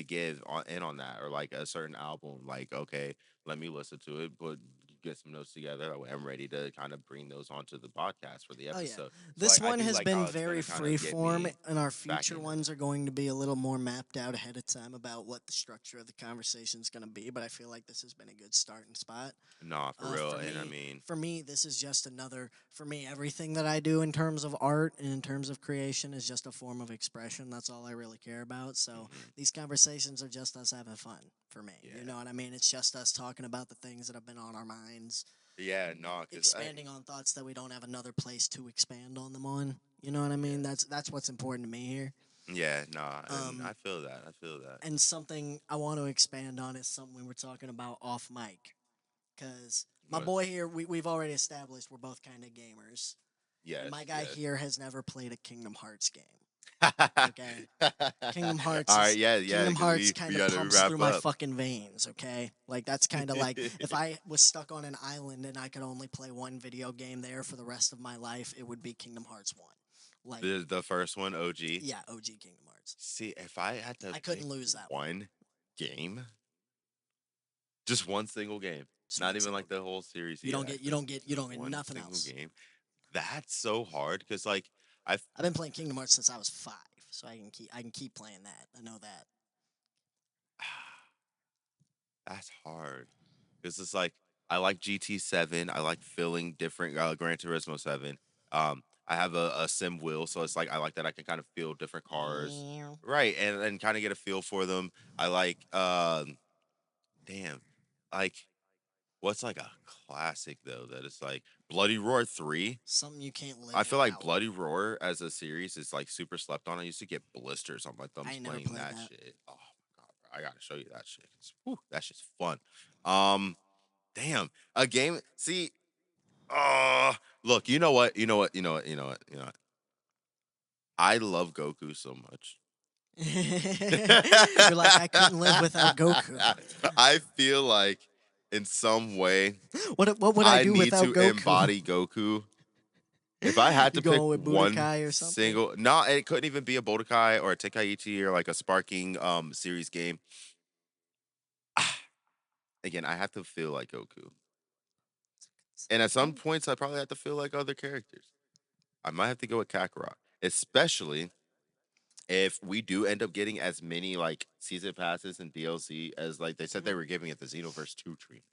B: give on that, or like a certain album. Like okay, let me listen to it, but get some notes together. That way I'm ready to kind of bring those onto the podcast for the
A: Oh yeah.
B: episode. So
A: This
B: like I
A: one
B: do
A: has
B: like
A: been
B: how it's
A: very
B: gonna kind
A: free
B: of get
A: form,
B: me
A: and our
B: back
A: future
B: into it.
A: ones are going to be a little more mapped out ahead of time about what the structure of the conversation is going to be. But I feel like this has been a good starting spot.
B: Nah, for real. And I mean,
A: For me, this is just another. For me, everything that I do in terms of art and in terms of creation is just a form of expression. That's all I really care about. So
B: mhm,
A: these conversations are just us having fun. For me, you
B: yeah,
A: know what I mean? It's just us talking about the things that have been on our minds,
B: yeah, nah, cause
A: expanding on thoughts that we don't have another place to expand on them on. You know what I mean?
B: yeah,
A: That's what's important to me here.
B: yeah, nah, and
A: Um,
B: I feel that. I feel that.
A: and something I want to expand on is something we were talking about off mic. Because my
B: What?
A: boy here, we've already established we're both kind of gamers. And
B: Yes,
A: my guy
B: yes.
A: here has never played a Kingdom Hearts game.
B: All
A: Okay? Kingdom Hearts
B: right,
A: is
B: yeah, yeah,
A: Kingdom
B: because
A: Hearts
B: we
A: kind of
B: got to
A: pumps through
B: wrap
A: my
B: up.
A: fucking veins, okay? Like that's kind of like if I was stuck on an island and I could only play one video game there for the rest of my life, it would be Kingdom Hearts 1. Like
B: The first one, OG.
A: yeah, OG Kingdom Hearts.
B: See, if I had to
A: I
B: pick
A: couldn't lose that one.
B: one game, just one single game.
A: Just
B: Not
A: one
B: even
A: single
B: like the
A: game.
B: whole series.
A: You
B: Yeah,
A: don't get you
B: just
A: don't get you
B: just
A: don't get
B: one
A: nothing
B: single
A: else.
B: game. That's so hard because like I
A: I've been playing Kingdom Hearts since I was 5, so I can keep playing that. I know that.
B: that's hard because it's like I like GT7. I like feeling different. Gran Turismo 7. I have a sim wheel, so it's like I like that I can kind of feel different cars, right, and kind of get a feel for them. I like damn, like what's like a classic though that is like Bloody Roar 3.
A: Something you can't live
B: I feel like
A: without.
B: Bloody Roar as a series is like super slept on. I used to get blisters on my
A: I
B: thumbs
A: ain't never
B: playing
A: played
B: that
A: that.
B: shit. Oh my god, bro. I gotta show you that shit. Whew, that shit's fun. Um, damn, a game. See, look, you know what? You know what? You know what? You know what? You know what? I love Goku so much.
A: You're like, I couldn't live without Goku.
B: I feel like in some way
A: What would I
B: I
A: do
B: need
A: without
B: to
A: Goku?
B: embody Goku. If I had
A: You
B: to pick
A: going with
B: one
A: Budokai or something?
B: single, no, it couldn't even be a Budokai or a Tenkaichi or like a sparking series game. Again, I have to feel like Goku, and at some
A: Well,
B: points, I probably have to feel like other characters. I might have to go with Kakarot, especially if we do end up getting as many like season passes and DLC as like they said they
A: mhm.
B: were giving at the Xenoverse 2 treatment.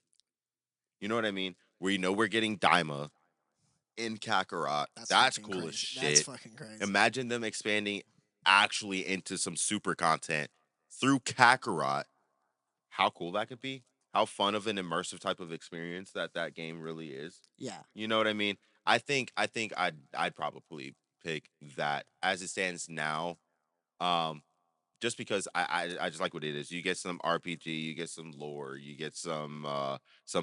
B: You know what I mean? We know we're getting Daima in Kakarot.
A: That's
B: That's
A: fucking
B: cool as
A: crazy. That's
B: shit.
A: fucking crazy.
B: Imagine them expanding actually into some super content through Kakarot. How cool that could be. How fun of an immersive type of experience that game really is.
A: Yeah.
B: You know what I mean? I think I'd probably pick that as it stands now. Um, just because I just like what it is. You get some RPG, you get some lore, you get some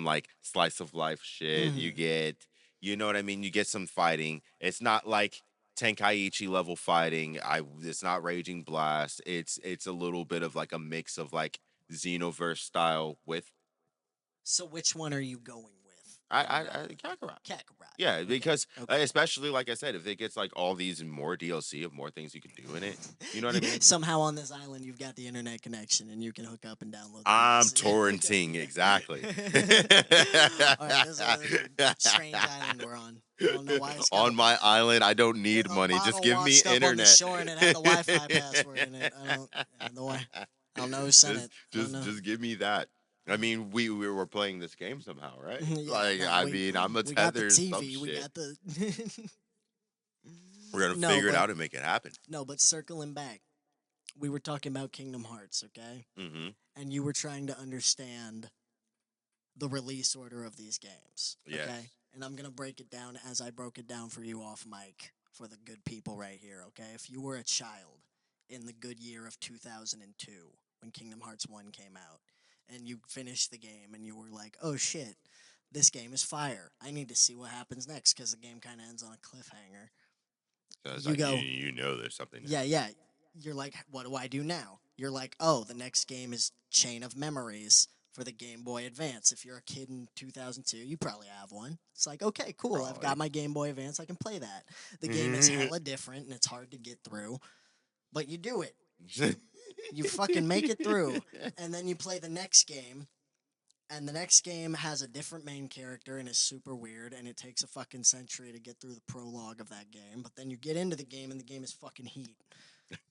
B: like slice of life shit. You
A: Hmm.
B: get you know what I mean? You get some fighting. It's not like Tenkaichi level fighting. It's not Raging Blast. It's a little bit of like a mix of like Xenoverse style with
A: So which one are you going with in
B: I Kakarot.
A: Kakarot?
B: Yeah,
A: Okay.
B: because
A: Okay.
B: especially like I said, if it gets like all these more DLC of more things you can do in it, you know what I mean?
A: Somehow on this island you've got the internet connection and you can hook up and download the
B: I'm
A: DLC.
B: torrenting exactly.
A: All right, this is a strange island we're on. I don't know why it's got
B: On my island, I don't need
A: a
B: money. Just
A: bottle
B: give me
A: washed up on the
B: internet.
A: shore and it had the Wi-Fi password in it. I don't know who sent
B: just
A: it. I don't
B: just
A: know.
B: just give me that. I mean, we were playing this game somehow, right?
A: Yeah,
B: Like,
A: no,
B: I mean, I'm a
A: we got the
B: tether some
A: TV, we
B: shit.
A: got the
B: We're gonna
A: no,
B: figure it
A: but
B: out and make it happen.
A: no, but circling back, we were talking about Kingdom Hearts, okay?
B: Mm-hmm.
A: And you were trying to understand the release order of these games, okay?
B: Yes.
A: And I'm gonna break it down as I broke it down for you off mic for the good people right here, okay? If you were a child in the good year of 2002 when Kingdom Hearts 1 came out and you finished the game and you were like, "Oh shit, this game is fire. I need to see what happens next cuz the game kind of ends on a cliffhanger."
B: So it's
A: You
B: like
A: go,
B: you know there's something
A: "Yeah,
B: next.
A: yeah." You're like, "What do I do now?" You're like, "Oh, the next game is Chain of Memories for the Game Boy Advance." If you're a kid in 2002, you probably have one. It's like, "Okay, cool. I've got
B: Probably.
A: my Game Boy Advance. I can play that." The game is hella different and it's hard to get through, but you do it. You fucking make it through. And then you play the next game, and the next game has a different main character and is super weird, and it takes a fucking century to get through the prologue of that game. But then you get into the game, and the game is fucking heat.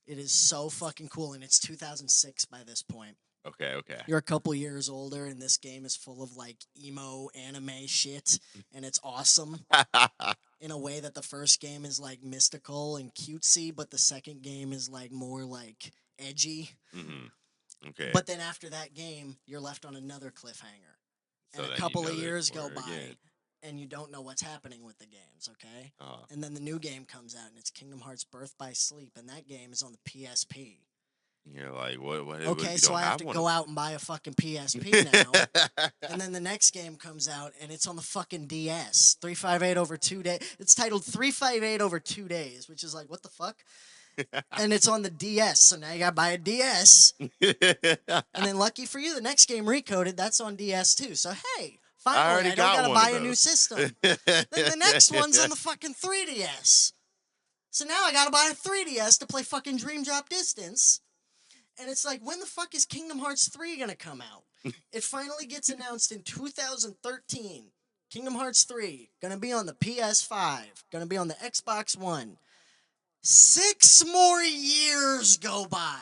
A: It is so fucking cool, and it's 2006 by this point.
B: Okay, okay.
A: You're a couple years older, and this game is full of like emo anime shit, and it's awesome in a way that the first game is like mystical and cutesy, but the second game is like more like edgy.
B: hmm Okay.
A: But then after that game, you're left on another cliffhanger. And
B: So
A: a
B: then you
A: couple of
B: know there's
A: years go
B: more again.
A: by and you don't know what's happening with the games, okay?
B: Uh,
A: And then the new game comes out and it's Kingdom Hearts Birth by Sleep, and that game is on the PSP.
B: you're like, what
A: Okay,
B: we
A: so
B: don't
A: I have
B: have
A: to
B: one
A: go
B: of
A: out and buy a fucking PSP now. And then the next game comes out and it's on the fucking DS. 358 over 2 days. It's titled 358 over 2 days, which is like, what the fuck? And it's on the DS, so now you gotta buy a DS. And then lucky for you, the next game Recoded, that's on DS too. So hey,
B: I
A: finally
B: already
A: I don't
B: got
A: gotta
B: one of
A: buy a new
B: those.
A: system. Then the next one's on the fucking 3DS. So now I gotta buy a 3DS to play fucking Dream Drop Distance. And it's like, when the fuck is Kingdom Hearts 3 gonna come out? It finally gets announced in 2013. Kingdom Hearts 3, gonna be on the PS5, gonna be on the Xbox One. 6 more years go by.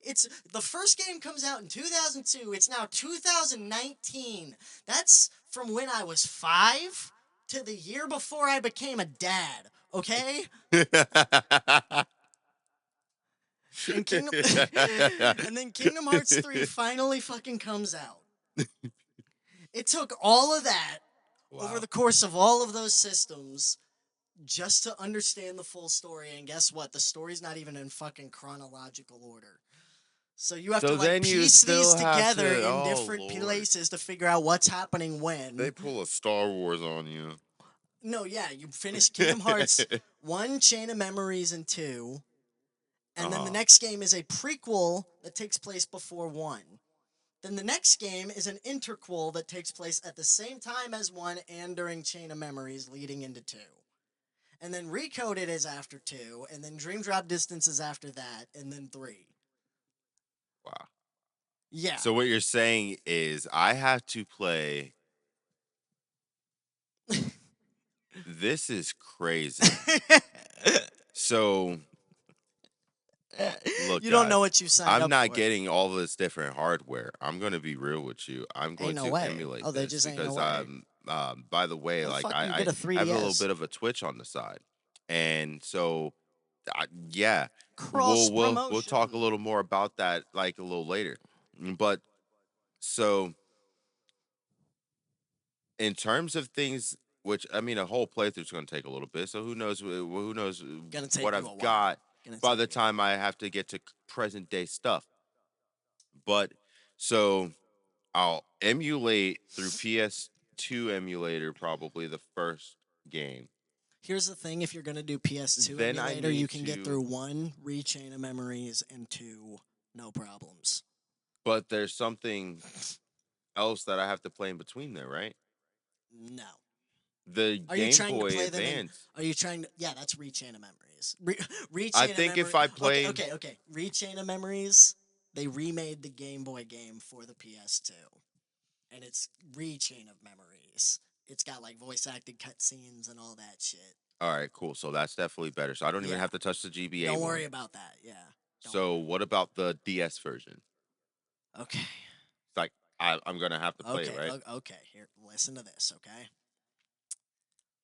A: It's the first game comes out in 2002. It's now 2019. That's from when I was 5 to the year before I became a dad. Okay? And Kingdom and then Kingdom Hearts 3 finally fucking comes out. It took all of that over
B: Wow.
A: the course of all of those systems just to understand the full story, and guess what? The story's not even in fucking chronological order. So you have to
B: So
A: like
B: then you
A: piece these
B: still have
A: together
B: to.
A: in
B: Oh
A: different
B: Lord,
A: places to figure out what's happening
B: they
A: when.
B: pull a Star Wars on you.
A: No, yeah, you finish Kingdom Hearts 1, Chain of Memories, and 2, and then the
B: uh
A: next game is a prequel that takes place before 1. Then the next game is an interquel that takes place at the same time as 1 and during Chain of Memories leading into 2. And then Recoded is after 2, and then Dream Drop Distance is after that, and then 3.
B: Wow.
A: Yeah.
B: So what you're saying is I have to play. This is crazy. So look,
A: You don't know
B: guys,
A: what you signed
B: I'm
A: up
B: not
A: for.
B: getting all this different hardware. I'm going to be real with you. I'm going
A: Ain't no
B: to
A: way.
B: emulate
A: Oh, there
B: this
A: just ain't no
B: because
A: way.
B: by the way,
A: Well,
B: like
A: fucking
B: I
A: get a
B: have a little
A: 3DS.
B: bit of a Twitch on the side, and so yeah,
A: Cross
B: we'll talk a
A: promotion.
B: little more about that like a little later. But so in terms of things, which I mean, a whole playthrough's going to take a little bit. So who knows
A: Gonna
B: what
A: take you a
B: I've
A: while.
B: got
A: Gonna
B: by
A: take
B: the
A: you a
B: time I
A: while.
B: have to get to present day stuff. But so I'll emulate through PS2 emulator probably the first game.
A: Here's the thing: if you're gonna do PS2
B: Then I
A: emulator, you
B: need
A: can get
B: to,
A: through 1, Rechain of Memories, and 2, no problems.
B: but there's something else that I have to play in between there, right?
A: No.
B: The
A: Are you
B: Game
A: trying to
B: Boy
A: play them in?
B: Advance.
A: Are you trying to? Yeah, that's Rechain of Memories.
B: I
A: Rechain of
B: think if
A: Memory.
B: I
A: Okay,
B: played,
A: okay, okay. Rechain of Memories. They remade the Game Boy game for the PS2, and it's Rechain of Memories. It's got like voice acted cutscenes and all that shit.
B: all right, cool. So that's definitely better. So I don't even
A: Yeah.
B: have to touch the GBA
A: Don't worry
B: one.
A: about that. Yeah. Don't
B: So
A: worry.
B: what about the DS version?
A: Okay.
B: It's like I'm gonna have to play it,
A: Okay.
B: right?
A: Okay. Here, listen to this. Okay.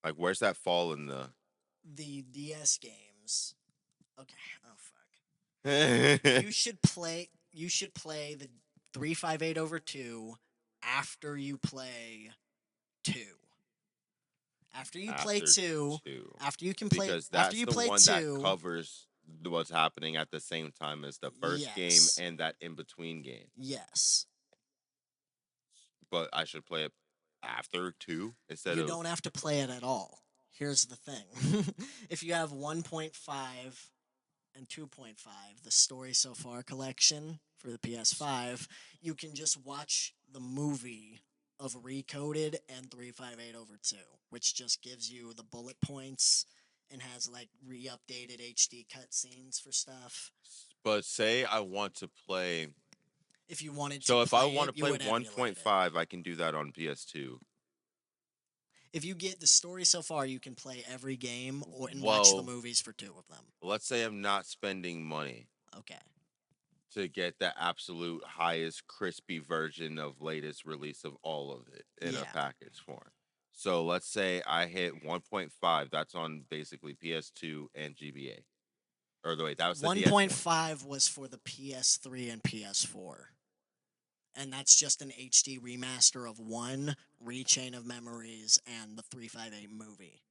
B: Like, where's that fall in the?
A: The DS games. Okay. Oh fuck.
B: All
A: You should play. You should play the 358 over 2 after you play 2. After you play
B: After
A: 2,
B: two,
A: after you can play
B: because
A: after
B: that's
A: you
B: the
A: play
B: one that
A: 2,
B: covers what's happening at the same time as the first game
A: yes.
B: and that in between game.
A: Yes.
B: But I should play it after two instead
A: You
B: of.
A: don't have to play it at all. Here's the thing. If you have 1.5 and 2.5, the Story So Far collection for the PS5, you can just watch the movie of Recoded and 358 over 2, which just gives you the bullet points and has like re-updated HD cutscenes for stuff.
B: But say I want to play.
A: If you wanted to
B: So if I
A: play
B: want
A: it,
B: to
A: you
B: play
A: would emulate it.
B: 1.5, I can do that on PS2.
A: If you get the Story So Far, you can play every game or and watch the
B: Well,
A: movies for 2 of them.
B: let's say I'm not spending money
A: Okay.
B: to get the absolute highest crispy version of latest release of all of it in a
A: Yeah.
B: package form. So let's say I hit 1.5. That's on basically PS2 and GBA. Or the wait, that was the DS one.
A: 1.5 was for the PS3 and PS4. And that's just an HD remaster of 1, Rechain of Memories, and the 358 movie.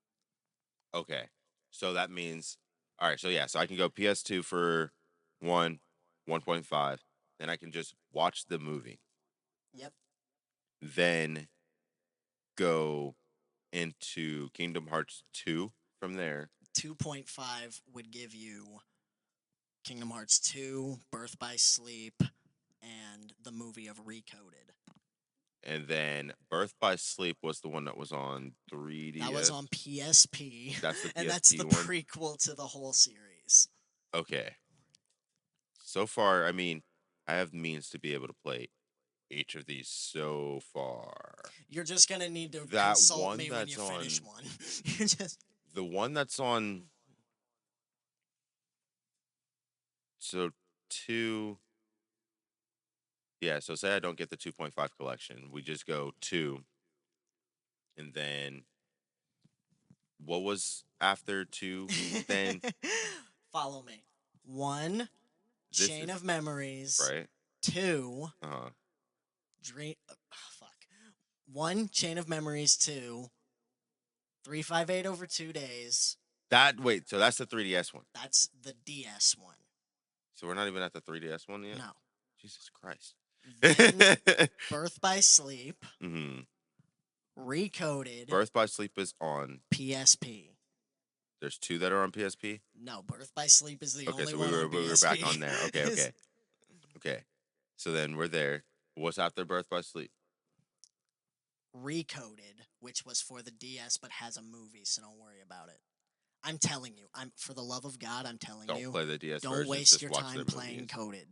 B: Okay. So that means all right, so yeah, so I can go PS2 for 1, 1.5. Then I can just watch the movie.
A: Yep.
B: Then go into Kingdom Hearts 2 from there.
A: 2.5 would give you Kingdom Hearts 2, Birth by Sleep, and the movie of Recoded.
B: And then Birth by Sleep was the one that was on
A: That was
B: 3DS.
A: on PSP,
B: That's the
A: and that's
B: PSP
A: the
B: one.
A: prequel to the whole series.
B: Okay. so far, I mean, I have means to be able to play each of these so far.
A: You're just gonna need to
B: That
A: consult
B: one
A: me when you
B: that's
A: finish
B: on
A: one. You just
B: the one that's on so two. Yeah, so say I don't get the 2.5 collection. We just go two, and then what was after two? Then
A: follow me. One,
B: this
A: chain
B: is
A: of memories.
B: right.
A: Two,
B: Uh-huh.
A: dream. Fuck. One, chain of memories. Two, 358 over 2 days.
B: That wait, so that's the 3DS one.
A: That's the DS one.
B: So we're not even at the 3DS one yet.
A: No.
B: Jesus Christ.
A: Then Birth by Sleep,
B: hmm
A: Recoded,
B: Birth by Sleep is on.
A: PSP.
B: There's two that are on PSP.
A: No, Birth by Sleep is the
B: Okay,
A: only
B: so
A: one on
B: we were back
A: PSP.
B: on there. Okay, okay, okay. So then we're there. What's after Birth by Sleep?
A: Recoded, which was for the DS but has a movie, so don't worry about it. I'm telling you, I'm for the love of God, I'm telling
B: Don't
A: you,
B: play the DS
A: don't
B: versions.
A: waste
B: Just
A: your
B: watch their
A: time playing
B: movies.
A: coded.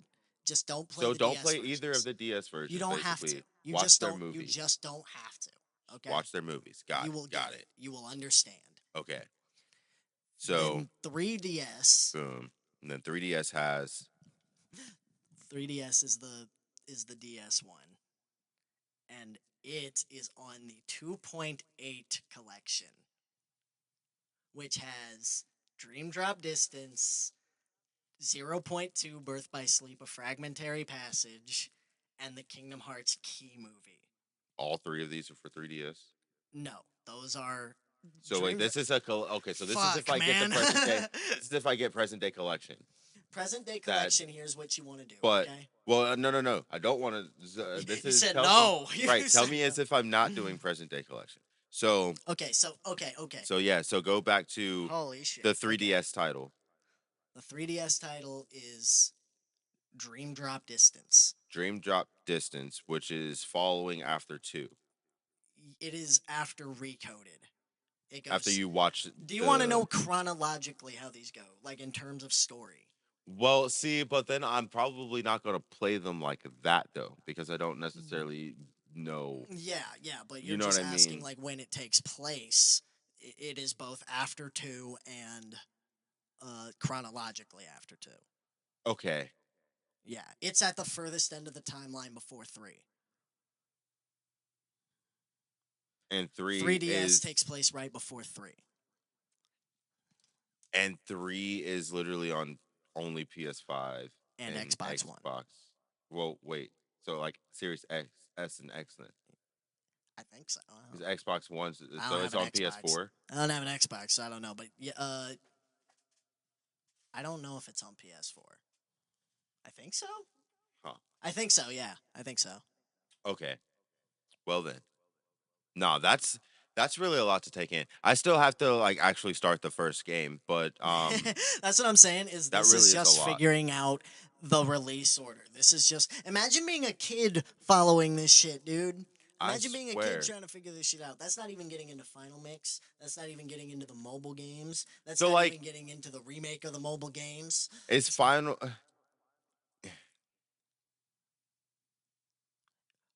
A: Just don't play
B: So
A: the
B: don't
A: DS
B: play either of
A: versions.
B: the DS
A: You
B: versions.
A: don't have to.
B: Basically,
A: You
B: watch
A: just
B: their
A: don't. You
B: movies.
A: just don't have to. Okay.
B: Watch their movies. Got
A: You
B: it.
A: will get
B: Got
A: it.
B: it.
A: You will understand.
B: Okay. So
A: Then 3DS.
B: boom. And then 3DS has
A: 3DS is the DS one, and it is on the 2.8 collection, which has Dream Drop Distance, zero point 0.2 Birth by Sleep, a fragmentary passage, and the Kingdom Hearts Key movie.
B: all three of these are for 3DS.
A: No, those are
B: So wait,
A: Dream.
B: this is okay. So this is if
A: Fuck,
B: I get the
A: man.
B: present day. This is if I get present day collection.
A: Present day
B: That,
A: collection. Here's what you want to do.
B: but
A: Okay.
B: well, no, no, no. I don't want to. This
A: You
B: is
A: said
B: tell me
A: no. You
B: right. Tell
A: said
B: me
A: no.
B: as if I'm not doing present day collection. So
A: Okay. So okay. Okay.
B: so yeah. So go back to
A: Holy shit.
B: the
A: Okay.
B: 3DS title.
A: The 3DS title is Dream Drop Distance.
B: Dream Drop Distance, which is following after two.
A: It is after Recoded. It
B: After
A: goes.
B: you watch
A: Do you want to
B: the
A: know chronologically how these go, like in terms of story?
B: well, see, but then I'm probably not going to play them like that though, because I don't necessarily know.
A: Yeah, yeah, but
B: You
A: you're
B: know what
A: just
B: I
A: asking
B: mean?
A: like when it takes place. It is both after two and chronologically after two.
B: Okay,
A: Yeah, it's at the furthest end of the timeline before three.
B: and three
A: 3DS
B: is
A: takes place right before three
B: and three is literally on only PS5
A: and
B: and
A: Xbox One.
B: Xbox. Well, wait, so like Series X, S, and X then.
A: I think so.
B: Is Xbox One,
A: I
B: so
A: don't have
B: it's
A: an
B: on
A: Xbox.
B: PS4?
A: I don't have an Xbox, so I don't know. But yeah, I don't know if it's on PS4. I think so.
B: Huh.
A: I think so. Yeah, I think so.
B: Okay. Well then. No, that's really a lot to take in. I still have to like actually start the first game, but
A: That's what I'm saying. Is
B: that
A: this is
B: really is a
A: just
B: lot.
A: figuring out the release order? This is just imagine being a kid following this shit, dude.
B: I
A: Imagine being a kid
B: swear.
A: trying to figure this shit out. That's not even getting into Final Mix. That's not even getting into the mobile games. That's
B: So
A: not
B: like
A: even getting into the remake of the mobile games.
B: it's
A: It's not.
B: final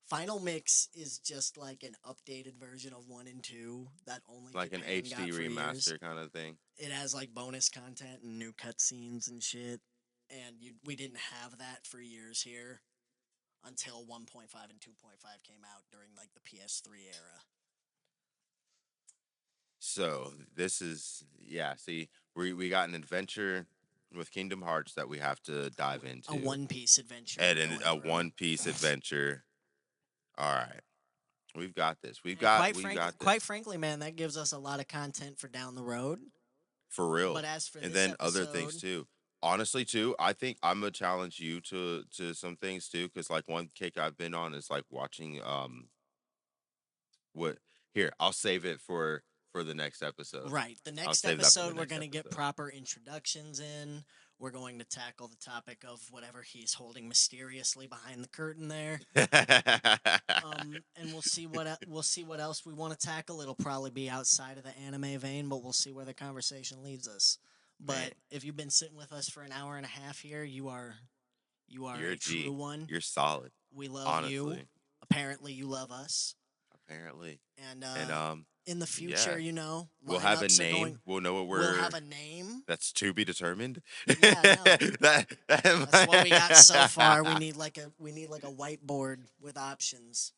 A: Final Mix is just like an updated version of 1 and 2 that only
B: like an
A: Japan
B: HD
A: got for years.
B: remaster kind of thing.
A: It has like bonus content and new cutscenes and shit. And we didn't have that for years here until 1.5 and 2.5 came out during like the PS3 era.
B: So this is yeah, see, we got an adventure with Kingdom Hearts that we have to dive
A: A
B: into.
A: One Piece adventure
B: And
A: going
B: a
A: through.
B: One Piece adventure. All right. We've got this.
A: And
B: We got this.
A: quite frankly, man, that gives us a lot of content for down the road.
B: For real.
A: But as for
B: And
A: this
B: then other things
A: episode,
B: too. Honestly too, I think I'm gonna challenge you to some things too, because like one kick I've been on is like watching what here, I'll save it for the next episode.
A: right, the
B: I'll
A: next
B: save that for the
A: episode, we're
B: next
A: going to get
B: episode.
A: proper introductions in. We're going to tackle the topic of whatever he's holding mysteriously behind the curtain there. And we'll see what else we want to tackle. It'll probably be outside of the anime vein, but we'll see where the conversation leads us.
B: Man,
A: But if you've been sitting with us for an hour and a half here, you are You are
B: You're a
A: a true
B: G.
A: one.
B: You're solid.
A: We love you.
B: Honestly,
A: Apparently, you love us.
B: apparently,
A: And
B: and
A: in the
B: yeah,
A: future,
B: we'll have a
A: lineups are
B: name.
A: going.
B: We'll know what
A: We'll
B: we're.
A: have a name.
B: That's to be determined.
A: Yeah, no.
B: that,
A: That's what we got so far.
B: that-
A: We need like a whiteboard with options.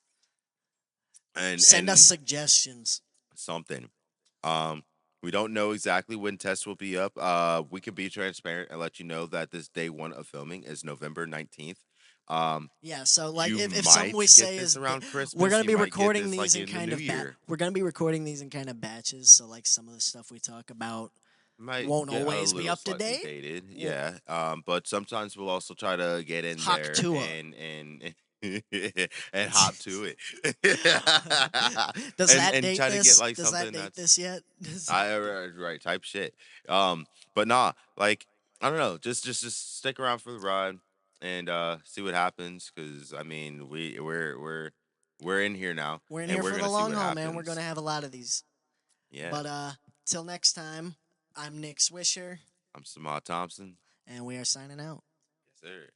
A: Send us
B: and
A: suggestions.
B: something. Um, we don't know exactly when tests will be up. We can be transparent and let you know that this day one of filming is November 19th. Um,
A: Yeah, so like
B: you
A: if something we
B: might get
A: say
B: this
A: is
B: around
A: we're
B: Christmas.
A: gonna
B: You
A: be
B: might get
A: recording
B: this
A: these
B: like
A: in
B: in the
A: kind
B: new
A: of
B: year.
A: we're gonna be recording these in kind of batches. So like some of the stuff we talk about
B: Might
A: won't
B: get a
A: always be
B: little
A: up to
B: slightly
A: date.
B: dated,
A: Well,
B: yeah. But sometimes we'll also try to get in
A: Hawk
B: there
A: Tua.
B: and and hop to it,
A: Does that
B: and
A: date
B: try to get
A: this?
B: like
A: Does that
B: something
A: date
B: that's
A: this yet?
B: right type shit. But nah, like I don't know, just stick around for the ride and see what happens. Because I mean, we're in here now,
A: We're in
B: and
A: here
B: we're
A: for the
B: gonna see
A: long
B: what
A: haul, man. We're gonna
B: happens.
A: have a lot of these.
B: Yeah,
A: But till next time, I'm Nick Swisher,
B: I'm Samad Thompson.
A: and we are signing out.
B: Yes, sir.